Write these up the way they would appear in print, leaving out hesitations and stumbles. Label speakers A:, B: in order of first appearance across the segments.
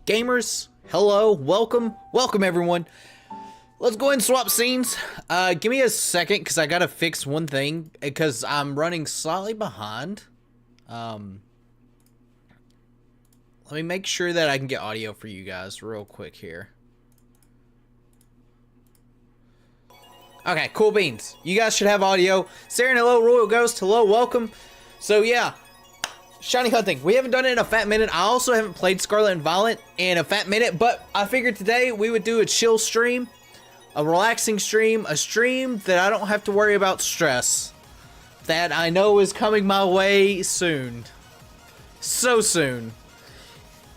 A: Gamers, hello, welcome everyone. Let's go ahead and swap scenes. Give me a second because I gotta fix one thing because I'm running slightly behind. Let me make sure that I can get audio for you guys real quick here. Okay, cool beans. You guys should have audio. Saren, hello, Royal Ghost, hello, welcome. So yeah, shiny hunting. We haven't done it in a fat minute. I also haven't played Scarlet and Violet in a fat minute, but I figured today we would do a chill stream, a relaxing stream, a stream that I don't have to worry about stress that I know is coming my way soon. So soon.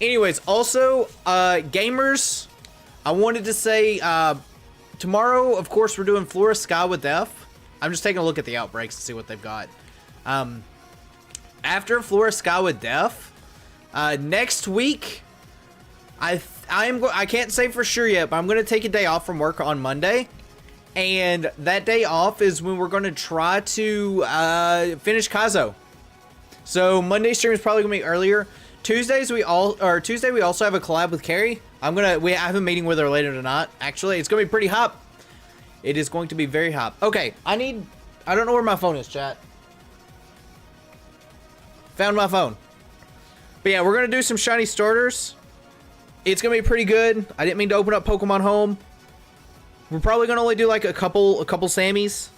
A: Anyways, also, gamers, I wanted to say, tomorrow, of course, we're doing Flora Sky with F. I'm just taking a look at the outbreaks to see what they've got. After Flora Sky with Death, next week, I can't say for sure yet, but I'm gonna take a day off from work on Monday, and that day off is when we're gonna try to finish Kazo. So Monday stream is probably gonna be earlier. Tuesday we also have a collab with Carrie. I have a meeting with her later tonight. Actually, it's gonna be pretty hot. It is going to be very hot. Okay, I don't know where my phone is, chat. Found my phone. But yeah, we're gonna do some shiny starters. It's gonna be pretty good. I didn't mean to open up Pokemon Home. We're probably gonna only do like a couple Sammys,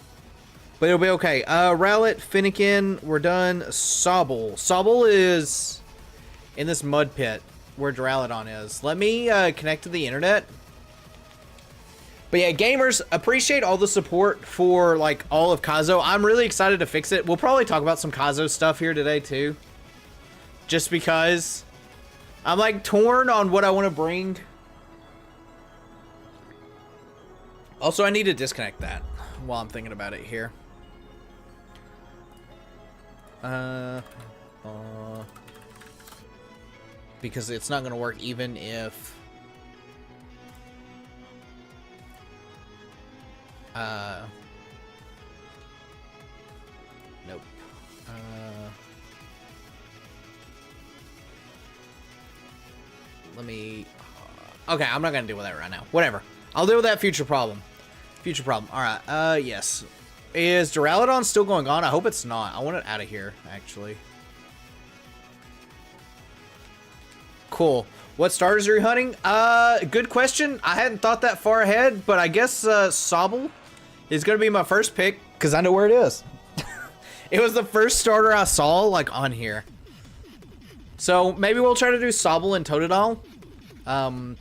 A: but it'll be okay. Rowlet, Finnegan, we're done. Sobble. Sobble is in this mud pit where Duraludon is. Let me connect to the internet. But yeah, gamers, appreciate all the support for like all of Kazo. I'm really excited to fix it. We'll probably talk about some Kazo stuff here today too. Just because I'm like torn on what I want to bring. Also, I need to disconnect that while I'm thinking about it here. Because it's not going to work even if nope. Let me okay, I'm not gonna deal with that right now. Whatever, I'll deal with that future problem. All right, yes, is Duraludon still going on? I hope it's not. I want it out of here, actually. Cool. What starters are you hunting? Good question. I hadn't thought that far ahead, but I guess Sobble is gonna be my first pick because I know where it is. It was the first starter I saw like on here. So maybe we'll try to do Sobble and Totodile. I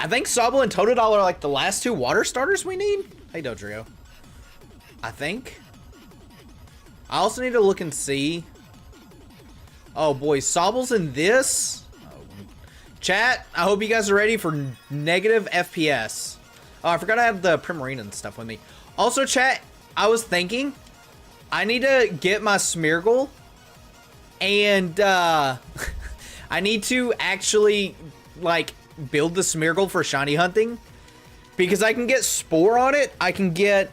A: think Sobble and Totodile are like the last two water starters we need. Hey, Dodrio. I think. I also need to look and see. Oh boy, Sobble's in this. Oh. Chat, I hope you guys are ready for negative FPS. Oh, I forgot I have the Primarina and stuff with me. Also, chat, I was thinking I need to get my Smeargle and I need to actually like build the Smeargle for shiny hunting because I can get Spore on it. I can get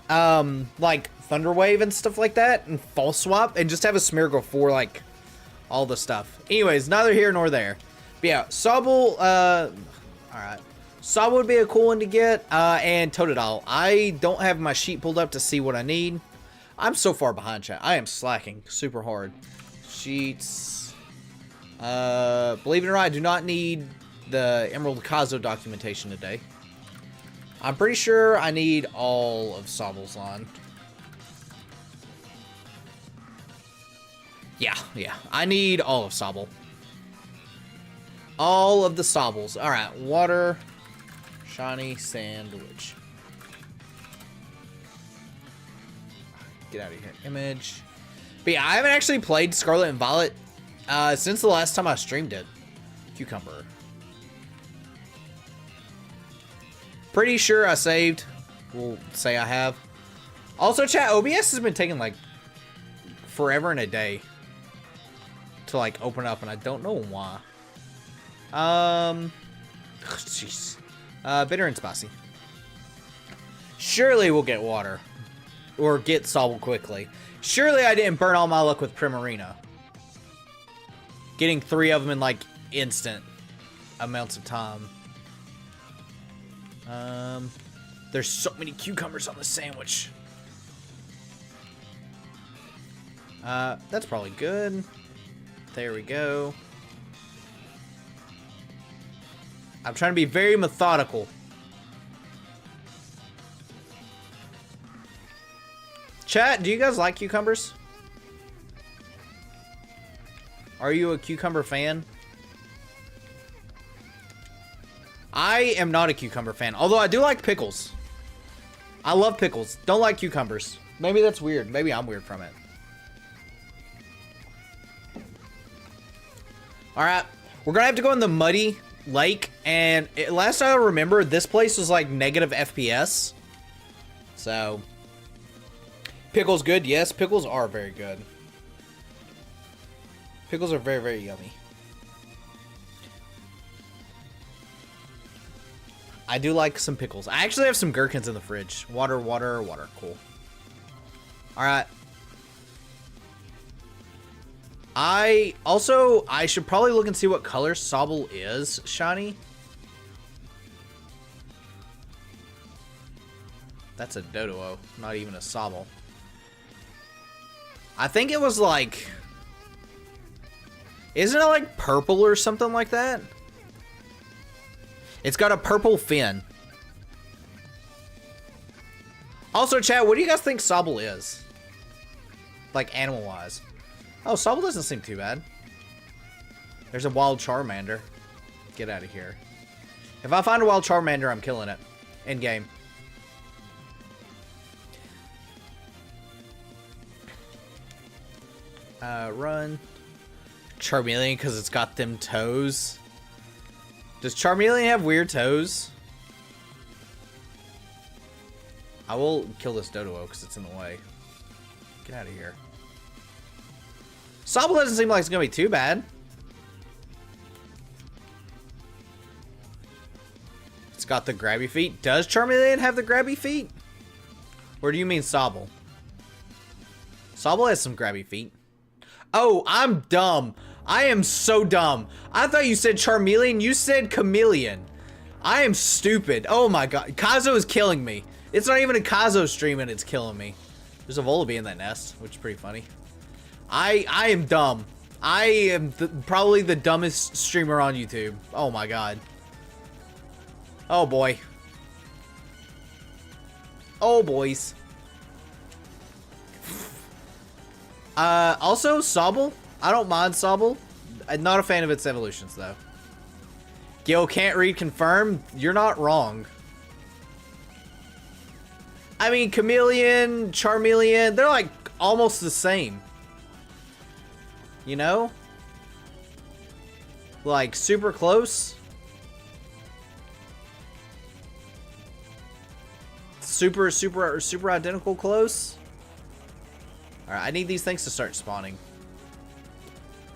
A: like Thunder Wave and stuff like that and False Swap and just have a Smeargle for like all the stuff. Anyways, neither here nor there. But yeah, Sobble, alright. Sobble would be a cool one to get, and Totodile. I don't have my sheet pulled up to see what I need. I'm so far behind, chat. I am slacking super hard. Sheets. Believe it or not, I do not need the Emerald Kazo documentation today. I'm pretty sure I need all of Sobble's line. Yeah. I need all of Sobble. All of the Sobbles. Alright, water, shiny, sandwich. Get out of here. Image. But yeah, I haven't actually played Scarlet and Violet since the last time I streamed it. Cucumber. Pretty sure I saved. We'll say I have. Also, chat, OBS has been taking like forever and a day to like open up, and I don't know why. Jeez. Bitter and spicy. Surely we'll get water. Or get Sobble quickly. Surely I didn't burn all my luck with Primarina. Getting 3 of them in like instant amounts of time. There's so many cucumbers on the sandwich. That's probably good. There we go. I'm trying to be very methodical. Chat, do you guys like cucumbers? Are you a cucumber fan? I am not a cucumber fan, although I do like pickles. I love pickles. Don't like cucumbers. Maybe that's weird. Maybe I'm weird from it. Alright, we're gonna have to go in the muddy lake, and last I remember, this place was like negative FPS. So, pickles good? Yes, pickles are very good. Pickles are very, very yummy. I do like some pickles. I actually have some gherkins in the fridge. Water, water, water. Cool. Alright. I should probably look and see what color Sobble is, Shiny. That's a Doduo, not even a Sobble. I think it was like... Isn't it like purple or something like that? It's got a purple fin. Also, chat, what do you guys think Sobble is? Like, animal-wise. Oh, Sobble doesn't seem too bad. There's a wild Charmander. Get out of here. If I find a wild Charmander, I'm killing it. End game. Run. Charmeleon, because it's got them toes. Does Charmeleon have weird toes? I will kill this Doduo because it's in the way. Get out of here. Sobble doesn't seem like it's going to be too bad. It's got the grabby feet. Does Charmeleon have the grabby feet? Or do you mean Sobble? Sobble has some grabby feet. Oh, I'm dumb. I am so dumb. I thought you said Charmeleon. You said Chameleon. I am stupid. Oh my god. Kazo is killing me. It's not even a Kazo stream and it's killing me. There's a Volibee in that nest, which is pretty funny. I am dumb. I am probably the dumbest streamer on YouTube. Oh my god. Oh boy. Oh boys. Also Sobble. I don't mind Sobble. I'm not a fan of its evolutions though. Gil can't read confirm. You're not wrong. I mean, Chameleon, Charmeleon, they're like almost the same. You know? Like super close. Super identical close. Alright, I need these things to start spawning.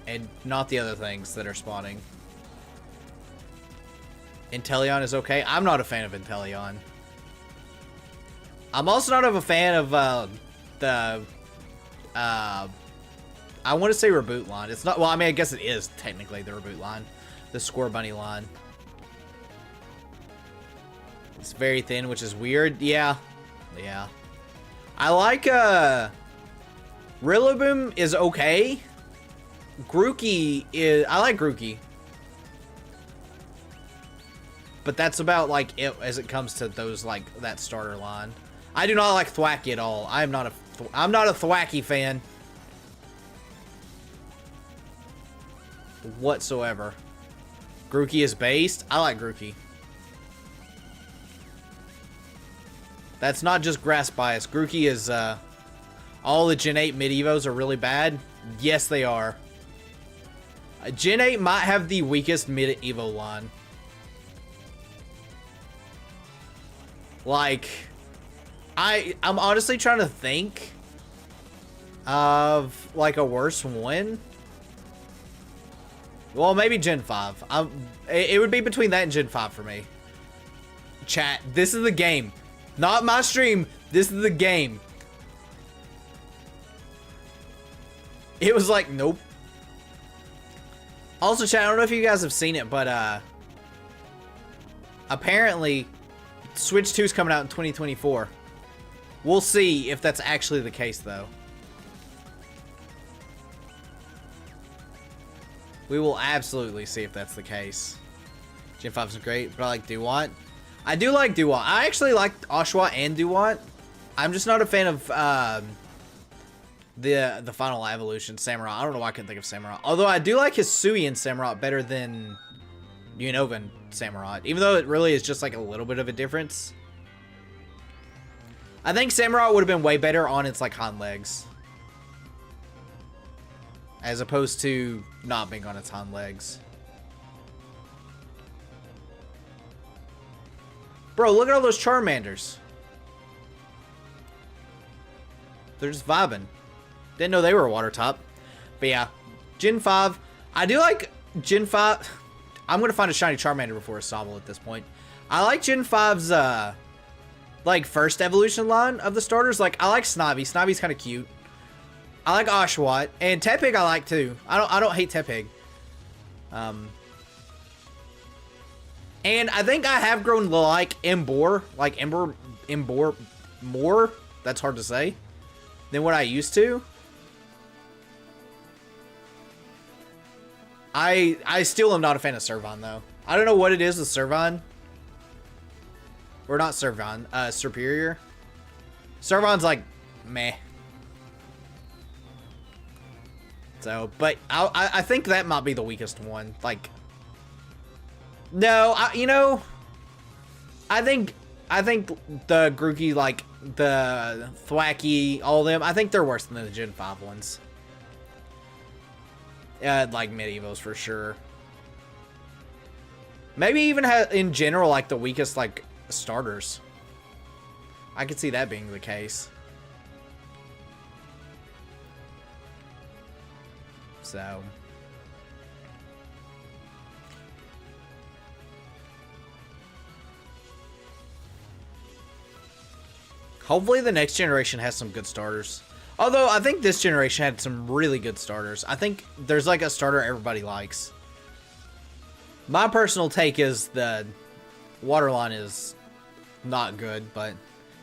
A: And not the other things that are spawning. Inteleon is okay. I'm not a fan of Inteleon. I'm also not a fan of I want to say Reboot line. It's not, well, I mean, I guess it is technically the Reboot line. The Score Bunny line. It's very thin, which is weird. Yeah. Yeah. I like, Rillaboom is okay. Grookey is, I like Grookey. But that's about, like, it as it comes to those, like, that starter line. I do not like Thwacky at all. I'm not a Thwacky fan. Whatsoever. Grookey is based. I like Grookey. That's not just grass bias. Grookey is, all the Gen 8 mid-evos are really bad. Yes, they are. Gen 8 might have the weakest mid-evo line. Like, I'm honestly trying to think of, like, a worse one. Well, maybe Gen 5. It would be between that and Gen 5 for me. Chat, this is the game. Not my stream. This is the game. It was like, nope. Also, chat, I don't know if you guys have seen it, but apparently Switch 2 is coming out in 2024. We'll see if that's actually the case, though. We will absolutely see if that's the case. Gen 5 is great, but I like Duwant. I do like Duwant. I actually like Oshawott and Duwant. I'm just not a fan of the final evolution, Samurott. I don't know why I couldn't think of Samurott. Although I do like Hisui and Samurott better than Unova and Samurott. Even though it really is just like a little bit of a difference. I think Samurott would have been way better on its like hind legs. As opposed to not being on its hind legs. Bro, look at all those Charmanders. They're just vibing. Didn't know they were a water top. But yeah, Gen 5. I do like Gen 5. I'm going to find a shiny Charmander before a Sobble at this point. I like Gen 5's like first evolution line of the starters. Like I like Snobby. Snobby's kind of cute. I like Oshawott, and Tepig I like too. I don't hate Tepig. And I think I have grown to like Embor more. That's hard to say than what I used to. I still am not a fan of Servon though. I don't know what it is with Servon. Or not Servon, Superior. Servon's like meh. So, but I think that might be the weakest one. Like, no, you know, I think the Grookey, like the Thwacky, all of them, I think they're worse than the Gen 5 ones. Like Medievals for sure. Maybe even in general, like the weakest like starters. I could see that being the case. So, hopefully the next generation has some good starters. Although I think this generation had some really good starters. I think there's like a starter everybody likes. My personal take is the Waterline is not good, but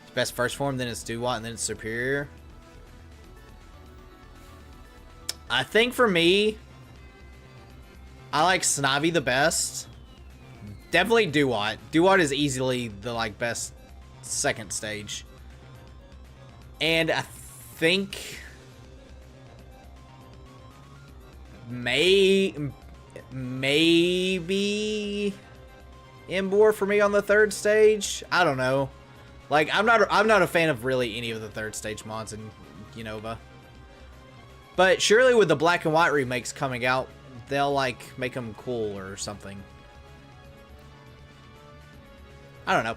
A: it's best first form, then it's Duwat, and then it's Superior. I think for me, I like Snobby the best. Definitely Duwat. Duwat is easily the like best second stage. And I think maybe Embor for me on the third stage. I don't know. Like I'm not a fan of really any of the third stage mons in Unova. But surely with the black and white remakes coming out, they'll like make them cool or something. I don't know.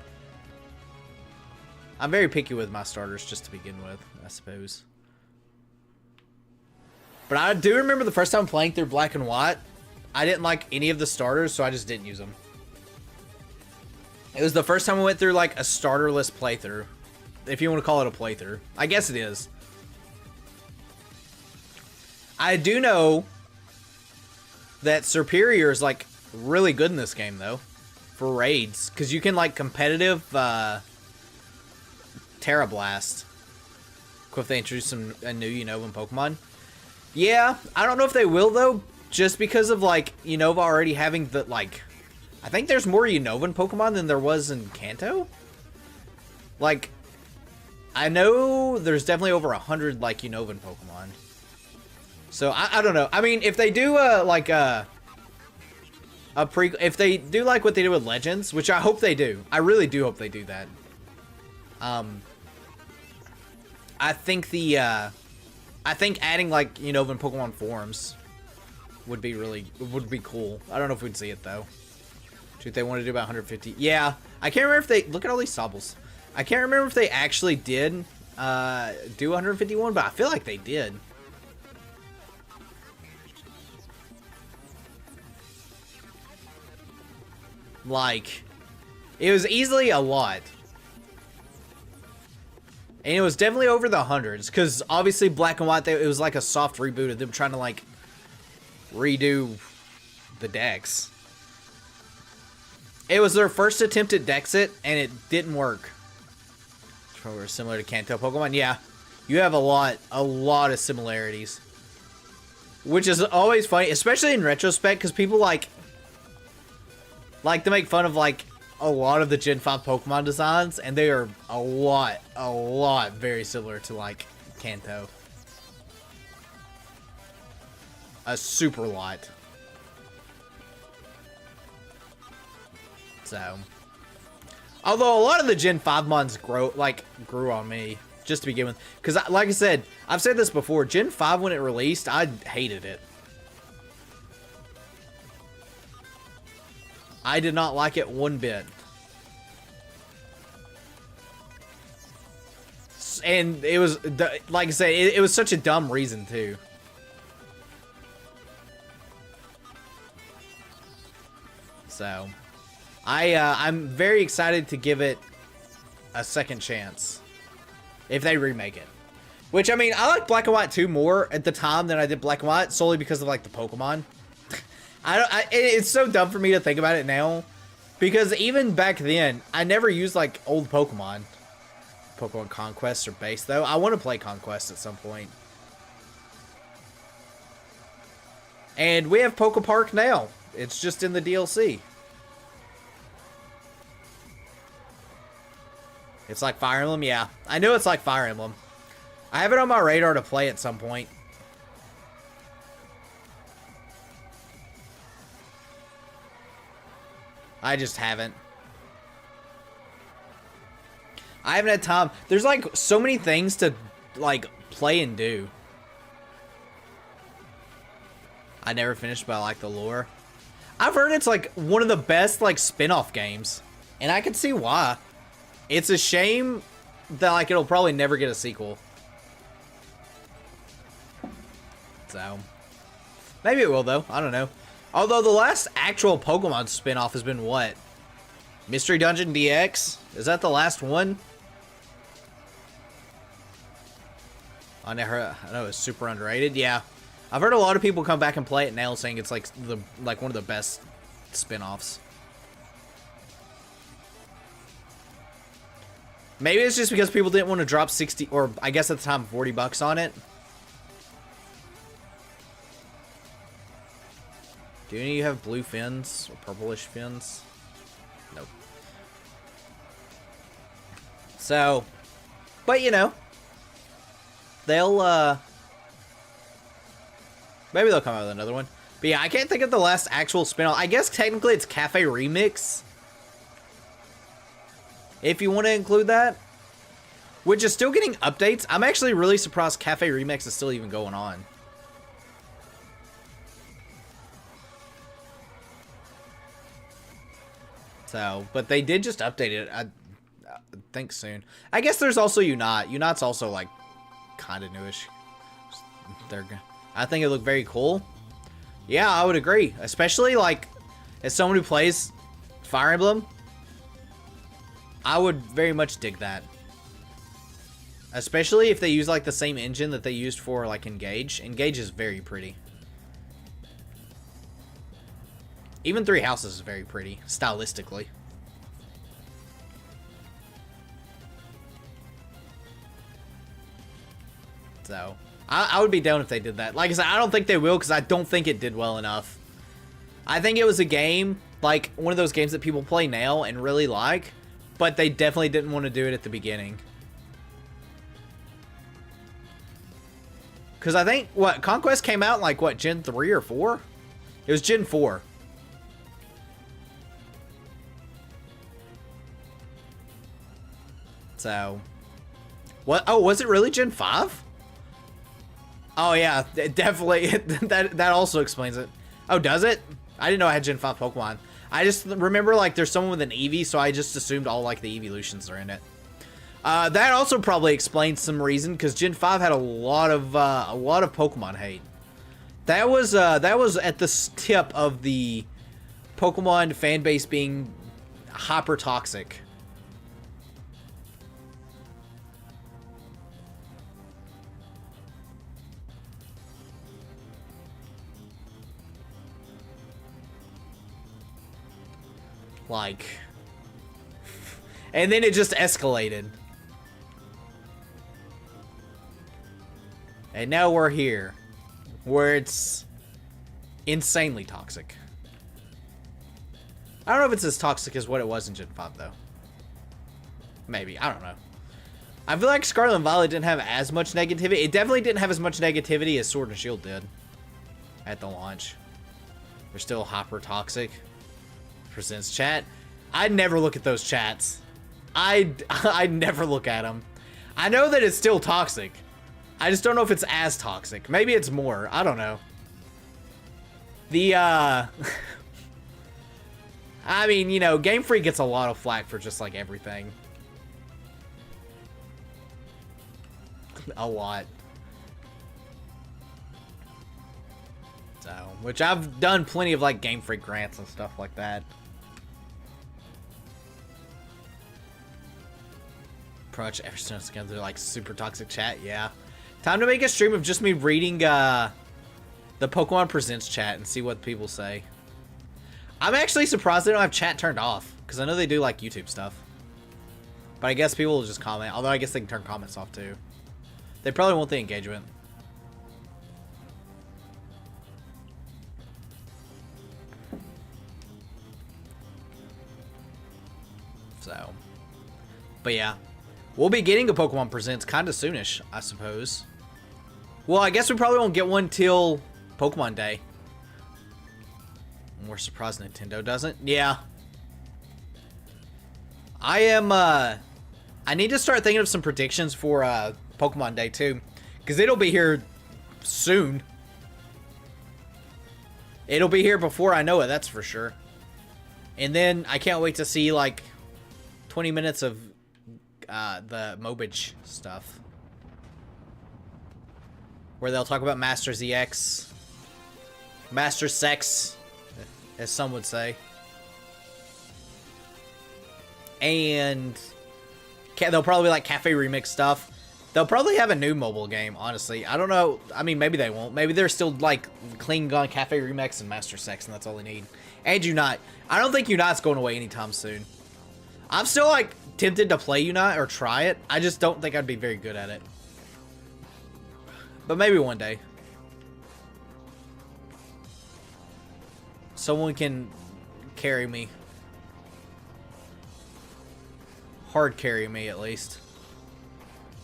A: I'm very picky with my starters just to begin with, I suppose. But I do remember the first time playing through black and white, I didn't like any of the starters, so I just didn't use them. It was the first time I went through like a starterless playthrough. If you want to call it a playthrough. I guess it is. I do know that Superior is like really good in this game though. For raids. Because you can like competitive Terra Blast. If they introduce a new Unova Pokemon. Yeah, I don't know if they will though. Just because of like Unova already having the like... I think there's more Unovan Pokemon than there was in Kanto. Like, I know there's definitely over 100 like Unovan Pokemon. So I don't know. I mean, if they do if they do like what they do with Legends, which I hope they do. I really do hope they do that. I think adding like Unovan Pokemon forms would be cool. I don't know if we'd see it though. What they want to do about 150. Yeah, I can't remember if they... Look at all these Sobbles. I can't remember if they actually did do 151, but I feel like they did. Like, it was easily a lot. And it was definitely over the hundreds, because obviously Black and White, it was like a soft reboot of them trying to like redo the Dex. It was their first attempt at Dexit, and it didn't work. Similar to Kanto Pokemon, yeah. You have a lot of similarities. Which is always funny, especially in retrospect, because people like to make fun of like a lot of the Gen 5 Pokemon designs, and they are a lot very similar to like Kanto. A super lot. So, although a lot of the Gen 5 mons grew on me just to begin with, because like I said, I've said this before, Gen 5 when it released, I hated it. I did not like it one bit. And it was, like I said, it was such a dumb reason too. So, I'm very excited to give it a second chance if they remake it. Which, I mean, I like Black and White 2 more at the time than I did Black and White, solely because of like the Pokemon. It's so dumb for me to think about it now, because even back then, I never used like old Pokemon Conquest or Base though. I want to play Conquest at some point. And we have Poke Park now. It's just in the DLC. It's like Fire Emblem? Yeah. I know it's like Fire Emblem. I have it on my radar to play at some point. I just haven't. I haven't had time. There's like so many things to like play and do. I never finished, but I like the lore. I've heard it's like one of the best like spin-off games, and I can see why. It's a shame that like it'll probably never get a sequel. So maybe it will though. I don't know. Although the last actual Pokemon spin-off has been what? Mystery Dungeon DX? Is that the last one? I know it's super underrated. Yeah. I've heard a lot of people come back and play it now saying it's like one of the best spin-offs. Maybe it's just because people didn't want to drop 60 or I guess at the time $40 on it. Do any of you have blue fins or purplish fins? Nope. So, but you know, they'll maybe they'll come out with another one. But yeah, I can't think of the last actual spin-off. I guess technically it's Cafe Remix, if you want to include that, which is still getting updates. I'm actually really surprised Cafe Remix is still even going on. So, but they did just update it, I think soon. I guess there's also Unite. Unite's also like kind of newish. I think it looked very cool. Yeah, I would agree. Especially like as someone who plays Fire Emblem, I would very much dig that. Especially if they use like the same engine that they used for like Engage. Engage is very pretty. Even Three Houses is very pretty, stylistically. So, I would be down if they did that. Like I said, I don't think they will because I don't think it did well enough. I think it was a game, like one of those games that people play now and really like, but they definitely didn't want to do it at the beginning. Because I think, what, Conquest came out in like, what, Gen 3 or 4? It was Gen 4. So, what? Oh, was it really Gen 5? Oh yeah, definitely. that also explains it. Oh, does it? I didn't know I had Gen 5 Pokemon. I just remember like there's someone with an Eevee, so I just assumed all like the evolutions are in it. That also probably explains some reason because Gen 5 had a lot of Pokemon hate. That was at the tip of the Pokemon fan base being hyper toxic. Like, and then it just escalated. And now we're here, where it's insanely toxic. I don't know if it's as toxic as what it was in Gen 5, though. Maybe, I don't know. I feel like Scarlet and Violet didn't have as much negativity. It definitely didn't have as much negativity as Sword and Shield did at the launch. They're still hyper toxic. Presents chat. I'd never look at those chats. I'd never look at them. I know that it's still toxic. I just don't know if it's as toxic. Maybe it's more. I don't know. I mean, you know, Game Freak gets a lot of flack for just like everything. A lot. So, which I've done plenty of like Game Freak grants and stuff like that. Pretty much every single time they're like super toxic chat, yeah. Time to make a stream of just me reading the Pokemon Presents chat and see what people say. I'm actually surprised they don't have chat turned off, because I know they do like YouTube stuff. But I guess people will just comment, although I guess they can turn comments off too. They probably want the engagement. So, but yeah, we'll be getting a Pokemon Presents kind of soonish, I suppose. Well, I guess we probably won't get one till Pokemon Day. We're surprised Nintendo doesn't. Yeah. I am, I need to start thinking of some predictions for, Pokemon Day too. Because it'll be here soon. It'll be here before I know it, that's for sure. And then I can't wait to see, like, 20 minutes of, the Mobage stuff. Where they'll talk about Master ZX. Master Sex, as some would say. And they'll probably like Cafe Remix stuff. They'll probably have a new mobile game, honestly. I don't know. I mean, maybe they won't. Maybe they're still like clinging on Cafe Remix and Master Sex, and that's all they need. And Unite. I don't think Unite's going away anytime soon. I'm still like tempted to play Unite or try it. I just don't think I'd be very good at it. But maybe one day. Someone can carry me. Hard carry me, at least.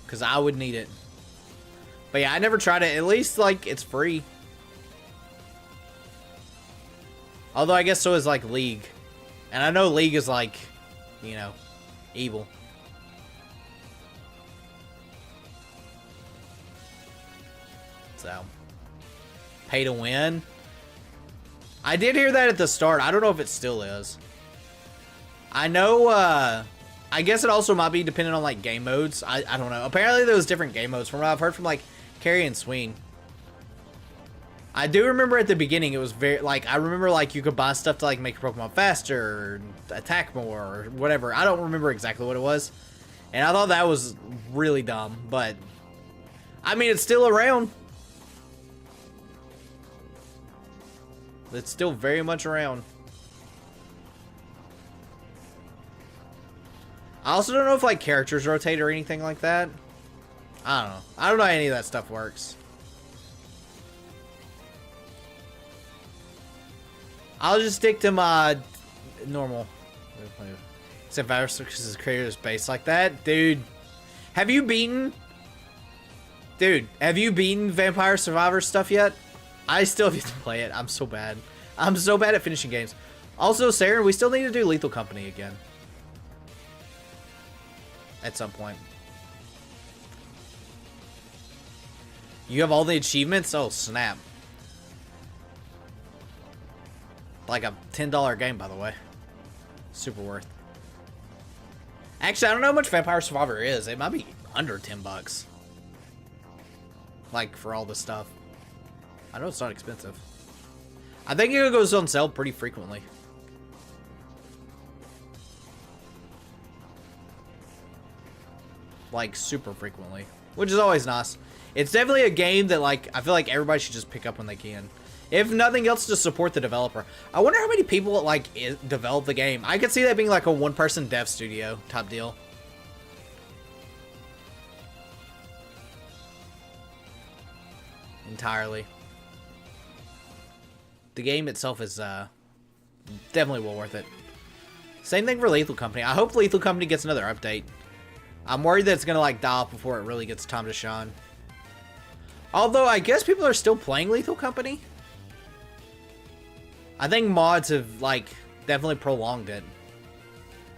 A: Because I would need it. But yeah, I never tried it. At least, like, it's free. Although, I guess so is, like, League. And I know League is, like, you know, evil. So, pay to win. I did hear that at the start. I don't know if it still is. I know, I guess it also might be dependent on, like, game modes. I don't know. Apparently, there was different game modes from what I've heard from, like, Carry and Swing. I do remember at the beginning, it was very, like, I remember, like, you could buy stuff to, like, make your Pokemon faster, or attack more, or whatever. I don't remember exactly what it was. And I thought that was really dumb, but, I mean, it's still around. It's still very much around. I also don't know if, like, characters rotate or anything like that. I don't know. I don't know how any of that stuff works. I'll just stick to my normal. Except Virus because his creator is based like that. Dude, have you beaten Vampire Survivor stuff yet? I still have to play it. I'm so bad. I'm so bad at finishing games. Also, Sarah, we still need to do Lethal Company again. At some point. You have all the achievements? Oh, snap. Like a $10 game, by the way. Super worth. Actually, I don't know how much Vampire Survivor is. It might be under 10 bucks. Like, for all this stuff. I know it's not expensive. I think it goes on sale pretty frequently. Like, super frequently. Which is always nice. It's definitely a game that, like, I feel like everybody should just pick up when they can. If nothing else, to support the developer. I wonder how many people like develop the game. I could see that being like a one-person dev studio type deal. Entirely. The game itself is definitely well worth it. Same thing for Lethal Company. I hope Lethal Company gets another update. I'm worried that it's gonna like die off before it really gets time to shine. Although I guess people are still playing Lethal Company. I think mods have like definitely prolonged it.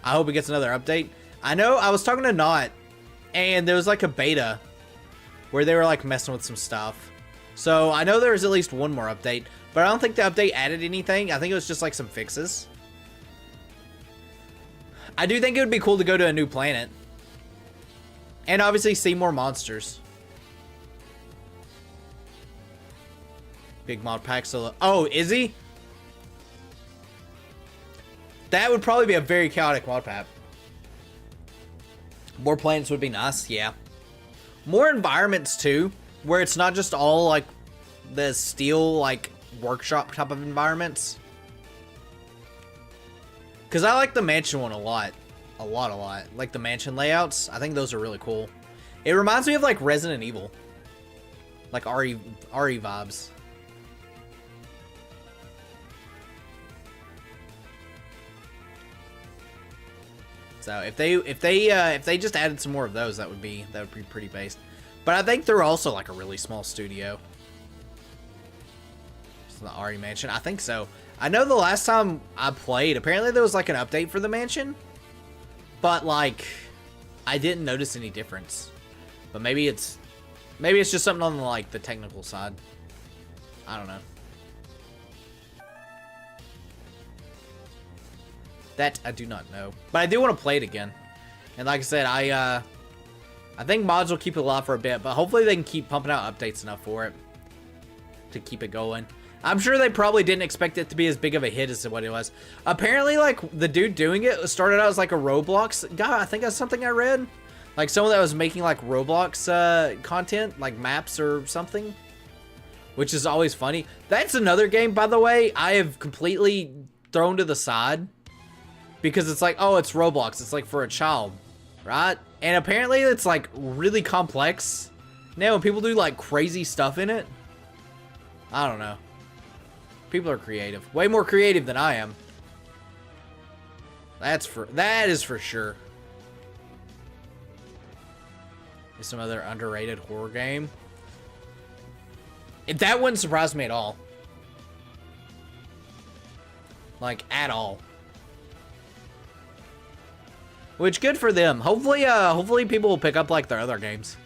A: I hope it gets another update. I know I was talking to Not, and there was like a beta where they were like messing with some stuff. So I know there's at least one more update, but I don't think the update added anything. I think it was just like some fixes. I do think it would be cool to go to a new planet. And obviously see more monsters. Big mod pack solo. Oh, is he? That would probably be a very chaotic mod pack. More planets would be nice, yeah. More environments too, where it's not just all like the steel like workshop type of environments. Because I like the mansion one a lot. A lot. Like the mansion layouts. I think those are really cool. It reminds me of like Resident Evil. Like RE vibes. So if they just added some more of those, that would be pretty based. But I think they're also like a really small studio. It's the RE mansion. I think so. I know the last time I played, apparently there was like an update for the mansion, but like I didn't notice any difference. But maybe it's just something on like the technical side. I don't know. That I do not know, but I do want to play it again. And like I said, I think mods will keep it alive for a bit, but hopefully they can keep pumping out updates enough for it to keep it going. I'm sure they probably didn't expect it to be as big of a hit as what it was. Apparently, like, the dude doing it started out as, like, a Roblox guy. I think that's something I read. Like, someone that was making, like, Roblox content, like maps or something. Which is always funny. That's another game, by the way, I have completely thrown to the side. Because it's like, oh, it's Roblox. It's, like, for a child. Right? And apparently it's, like, really complex. Now, when people do, like, crazy stuff in it. I don't know. People are creative. Way more creative than I am. That is for sure. Is some other underrated horror game. That wouldn't surprise me at all. Like, at all. Which, good for them. Hopefully people will pick up, like, their other games.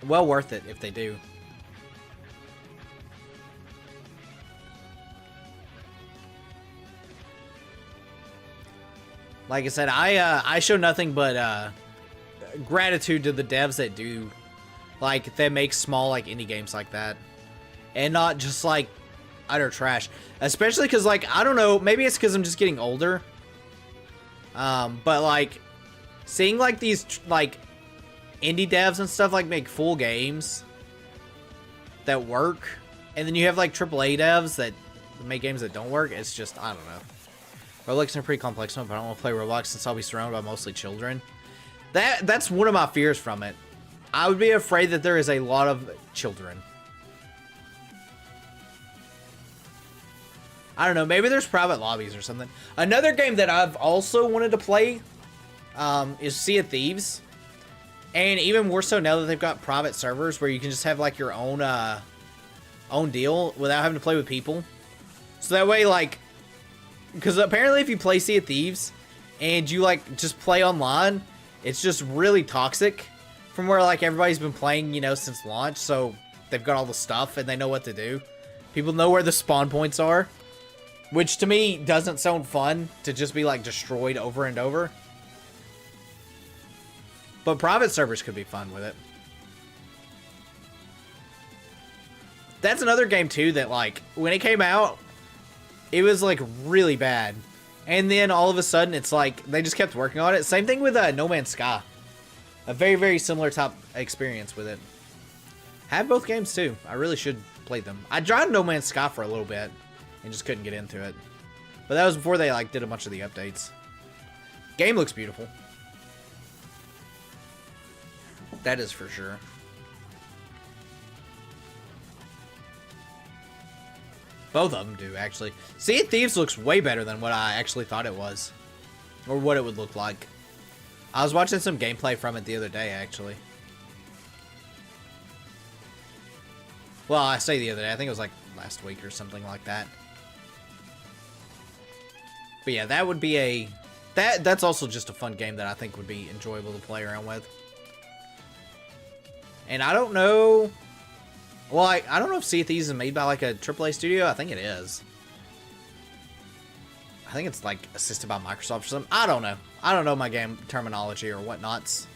A: Well worth it if they do. Like I said, I show nothing but gratitude to the devs that do, like, that make small, like, indie games like that. And not just, like, utter trash. Especially because, like, I don't know, maybe it's because I'm just getting older. But, like, seeing, like, these, like, indie devs and stuff, like, make full games that work. And then you have, like, AAA devs that make games that don't work. It's just, I don't know. Roblox is a pretty complex one, but I don't want to play Roblox since I'll be surrounded by mostly children. That's one of my fears from it. I would be afraid that there is a lot of children. I don't know, maybe there's private lobbies or something. Another game that I've also wanted to play is Sea of Thieves. And even more so now that they've got private servers where you can just have like your own deal without having to play with people. So that way, like, because apparently if you play Sea of Thieves and you like just play online, it's just really toxic from where like everybody's been playing, you know, since launch. So they've got all the stuff and they know what to do. People know where the spawn points are, which to me doesn't sound fun to just be like destroyed over and over. But private servers could be fun with it. That's another game too that like when it came out, it was like really bad. And then all of a sudden it's like they just kept working on it. Same thing with No Man's Sky. A very, very similar type experience with it. Have both games too. I really should play them. I tried No Man's Sky for a little bit and just couldn't get into it. But that was before they like did a bunch of the updates. Game looks beautiful. That is for sure. Both of them do, actually. Sea of Thieves looks way better than what I actually thought it was. Or what it would look like. I was watching some gameplay from it the other day, actually. Well, I say the other day. I think it was like last week or something like that. But yeah, that would be a... That's also just a fun game that I think would be enjoyable to play around with. And I don't know... Well, I don't know if Sea of Thieves is made by like a AAA studio. I think it is. I think it's like assisted by Microsoft or something. I don't know. I don't know my game terminology or whatnots.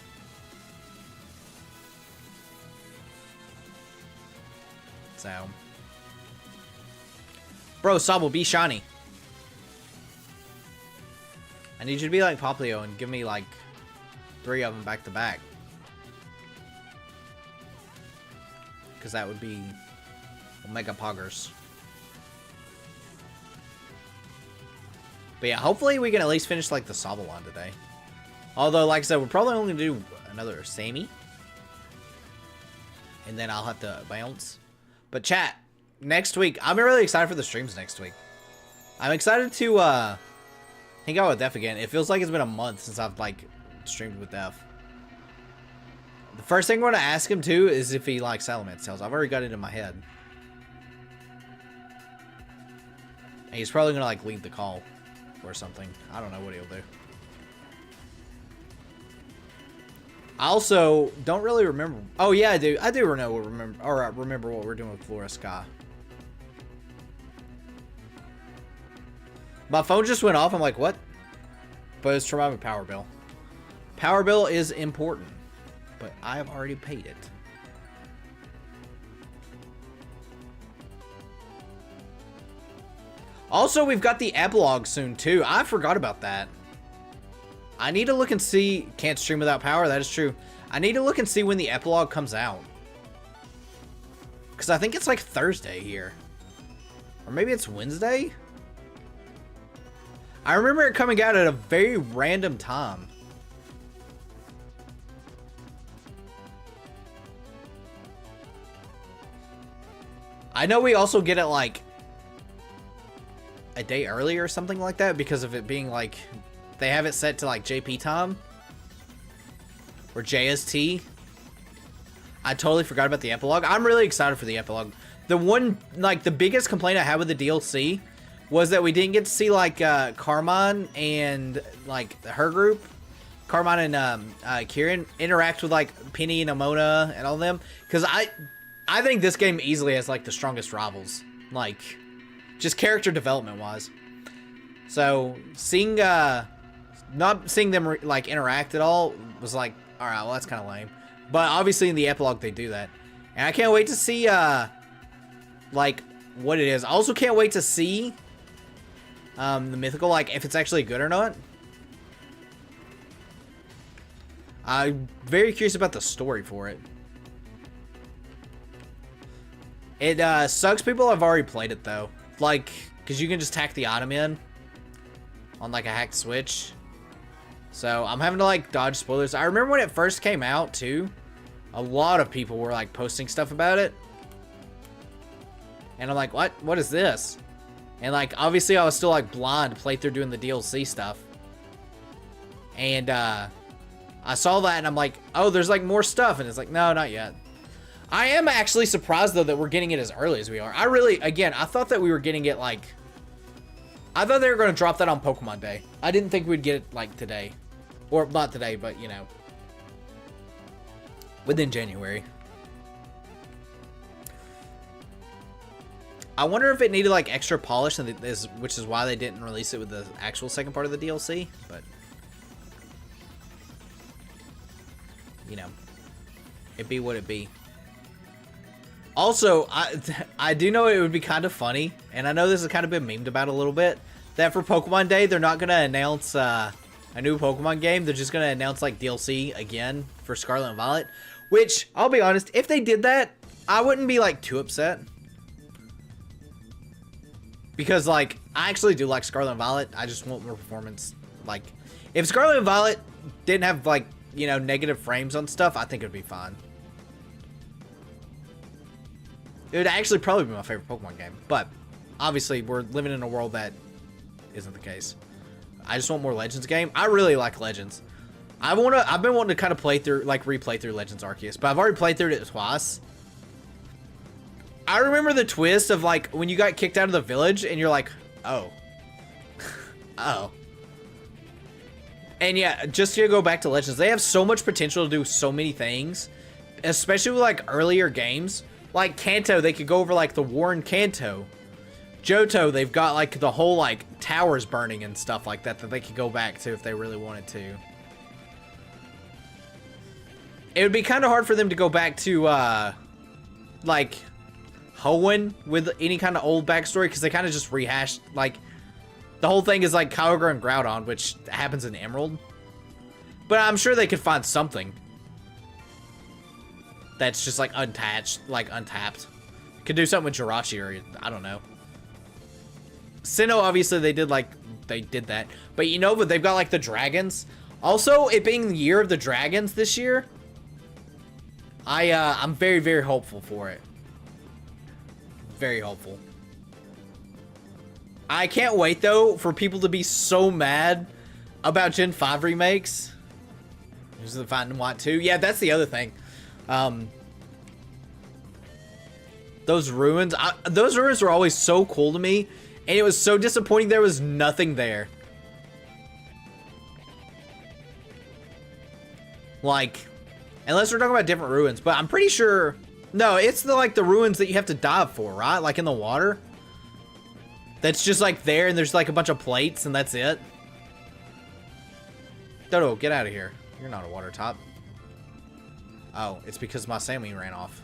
A: So. Bro, Sobble, be shiny. I need you to be like Poplio and give me like 3 of them back to back. Because that would be Omega Poggers. But yeah, hopefully we can at least finish like the Sobble one today. Although, like I said, we're probably only going to do another Sammy. And then I'll have to bounce. But chat, next week, I'm really excited for the streams next week. I'm excited to hang out with Def again. It feels like it's been a month since I've like streamed with Def. The first thing we're going to ask him, too, is if he likes Salamence Tales. I've already got it in my head. And he's probably going to, like, lead the call or something. I don't know what he'll do. I also don't really remember. Oh, yeah, I do. I do remember what we're doing with Flora Sky. My phone just went off. I'm like, what? But it's from my power bill. Power bill is important. But I have already paid it. Also, we've got the epilogue soon, too. I forgot about that. I need to look and see... Can't stream without power, that is true. I need to look and see when the epilogue comes out. Because I think it's like Thursday here. Or maybe it's Wednesday? I remember it coming out at a very random time. I know we also get it like a day early or something like that because of it being like they have it set to like JP time or JST. I totally forgot about the epilogue. I'm really excited for the epilogue. The one, like the biggest complaint I had with the DLC was that we didn't get to see like Carmine and like her group, Carmine and Kieran interact with like Penny and Amona and all them, because I think this game easily has like the strongest rivals, like just character development wise. So seeing not seeing them like interact at all was like, all right, well that's kind of lame. But obviously in the epilogue they do that, and I can't wait to see like what it is. I also can't wait to see the mythical, like if it's actually good or not. I'm very curious about the story for it. It sucks people have already played it though, like because you can just tack the item in on like a hacked switch. So I'm having to like dodge spoilers. I remember when it first came out too, a lot of people were like posting stuff about it, and I'm like, what is this? And like obviously I was still like blind to play through doing the DLC stuff, and I saw that and I'm like, oh, there's like more stuff, and it's like, no, not yet. I am actually surprised though that we're getting it as early as we are. I really, again, I thought that we were getting it like, I thought they were going to drop that on Pokemon Day. I didn't think we'd get it like today, or not today, but you know, within January. I wonder if it needed like extra polish, which is why they didn't release it with the actual second part of the DLC, but you know, it be what it be. Also, I do know it would be kind of funny, and I know this has kind of been memed about a little bit, that for Pokemon Day, they're not going to announce a new Pokemon game. They're just going to announce, like, DLC again for Scarlet and Violet, which, I'll be honest, if they did that, I wouldn't be like too upset. Because like, I actually do like Scarlet and Violet. I just want more performance. Like, if Scarlet and Violet didn't have like, you know, negative frames on stuff, I think it'd be fine. It would actually probably be my favorite Pokemon game. But obviously, we're living in a world that isn't the case. I just want more Legends game. I really like Legends. I've been wanting to kind of play through, like replay through Legends Arceus, but I've already played through it twice. I remember the twist of like when you got kicked out of the village and you're like, oh, oh. And yeah, just to go back to Legends, they have so much potential to do so many things, especially with like earlier games. Like Kanto, they could go over like the war in Kanto. Johto, they've got like the whole like towers burning and stuff like that they could go back to if they really wanted to. It would be kind of hard for them to go back to like Hoenn with any kind of old backstory because they kind of just rehashed like the whole thing is like Kyogre and Groudon, which happens in Emerald. But I'm sure they could find something that's just like untapped. Could do something with Jirachi or I don't know. Sinnoh, obviously they did that. But Unova, they've got like the dragons. Also, it being the year of the dragons this year, I'm very, very hopeful for it. Very hopeful. I can't wait though for people to be so mad about Gen 5 remakes. There's the Fight and White 2. Yeah, that's the other thing. Those ruins were always so cool to me, and it was so disappointing there was nothing there. Like, unless we're talking about different ruins, but I'm pretty sure, no, it's the ruins that you have to dive for, right? Like in the water. That's just like there, and there's like a bunch of plates, and that's it. Dodo, get out of here. You're not a water top. Oh, it's because my Sammy ran off.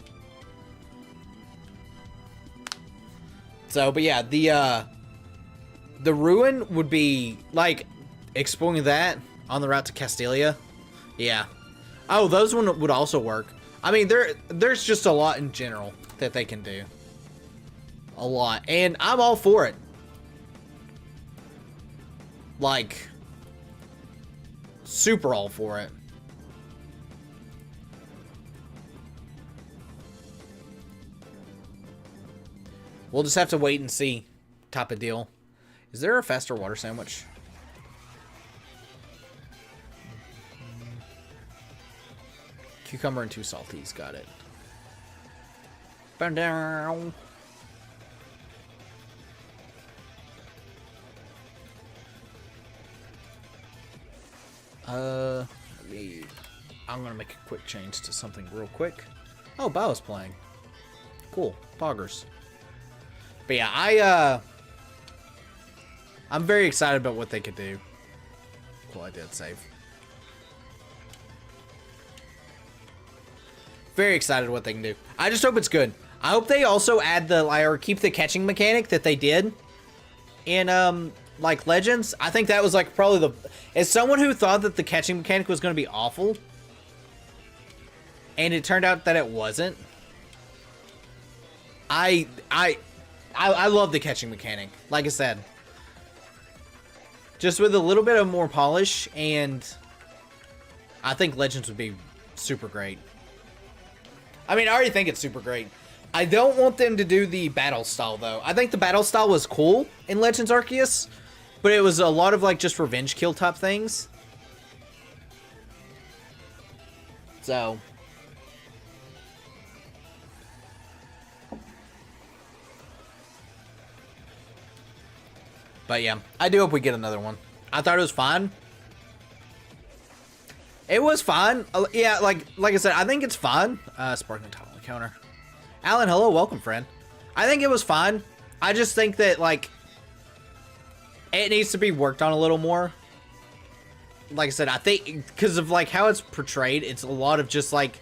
A: So, but yeah, the ruin would be like exploring that on the route to Castelia. Yeah. Oh, those one would also work. I mean, there's just a lot in general that they can do. A lot, and I'm all for it. Like, super all for it. We'll just have to wait and see type of deal. Is there a faster water sandwich? Cucumber and 2 salties. Got it. Burn down. I'm gonna make a quick change to something real quick. Oh, Bao's playing. Cool. Poggers. But yeah, I'm very excited about what they could do. Cool, I did save. Very excited what they can do. I just hope it's good. I hope they also add or keep the catching mechanic that they did in like Legends. I think that was like probably as someone who thought that the catching mechanic was going to be awful, and it turned out that it wasn't. I love the catching mechanic. Like I said, just with a little bit of more polish, and I think Legends would be super great. I mean, I already think it's super great. I don't want them to do the battle style, though. I think the battle style was cool in Legends Arceus, but it was a lot of, like, just revenge kill type things. So. But, yeah, I do hope we get another one. I thought it was fine. It was fine. Yeah, like I said, I think it's fine. Sparkling tile on the counter. Alan, hello, welcome, friend. I think it was fine. I just think that, like, it needs to be worked on a little more. Like I said, I think because of, like, how it's portrayed, it's a lot of just, like,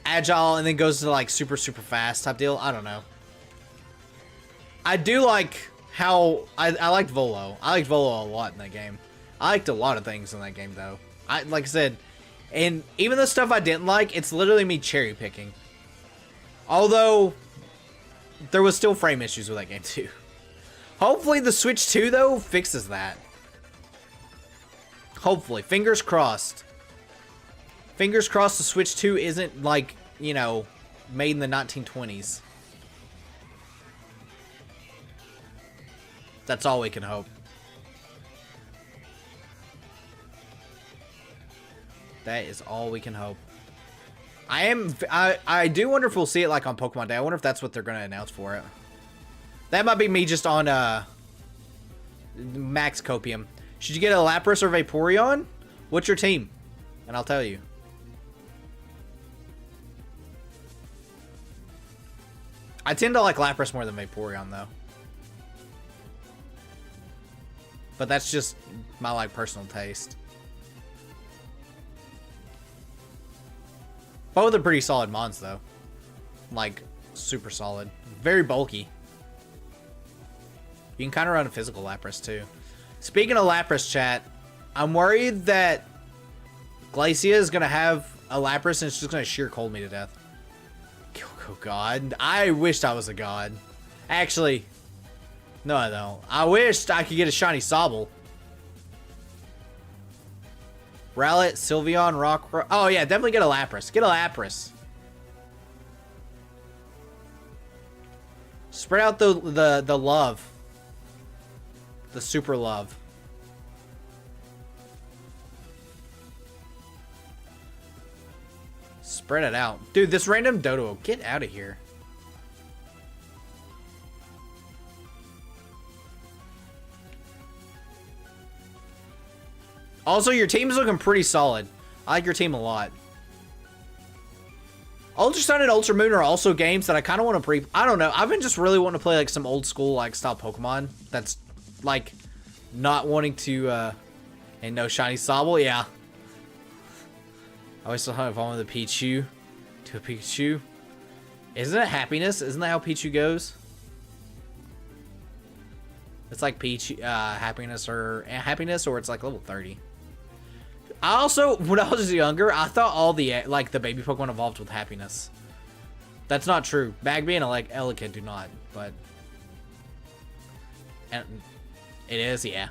A: agile and then goes to, like, super, super fast type deal. I don't know. I do like how... I liked Volo. I liked Volo a lot in that game. I liked a lot of things in that game, though. Like I said, and even the stuff I didn't like, it's literally me cherry picking. Although, there was still frame issues with that game too. Hopefully the Switch 2, though, fixes that. Hopefully. Fingers crossed. Fingers crossed the Switch 2 isn't, like, you know, made in the 1920s. That's all we can hope. That is all we can hope. I do wonder if we'll see it, like, on Pokemon Day. I wonder if that's what they're going to announce for it. That might be me just on, Max Copium. Should you get a Lapras or Vaporeon? What's your team? And I'll tell you. I tend to like Lapras more than Vaporeon, though. But that's just my, like, personal taste. Both are pretty solid mons, though. Like, super solid. Very bulky. You can kind of run a physical Lapras, too. Speaking of Lapras, chat, I'm worried that Glacia is going to have a Lapras and it's just going to sheer cold me to death. Oh, God. I wished I was a god. Actually, no, I don't. I wished I could get a shiny Sobble. Rowlet, Sylveon, Rock. Oh, yeah, definitely get a Lapras. Get a Lapras. Spread out the love. The super love. Spread it out. Dude, this random Dodo, get out of here. Also, your team's looking pretty solid. I like your team a lot. Ultra Sun and Ultra Moon are also games that I kind of want to I don't know. I've been just really wanting to play like some old school like style Pokemon. That's like not wanting to and no shiny Sobble. Yeah. I always still have on the Pichu to a Pikachu. Isn't it happiness? Isn't that how Pichu goes? It's like happiness or it's like level 30. I also, when I was younger, I thought all the like the baby Pokemon evolved with happiness. That's not true. Magby and like Elekid do not, but and it is, yeah.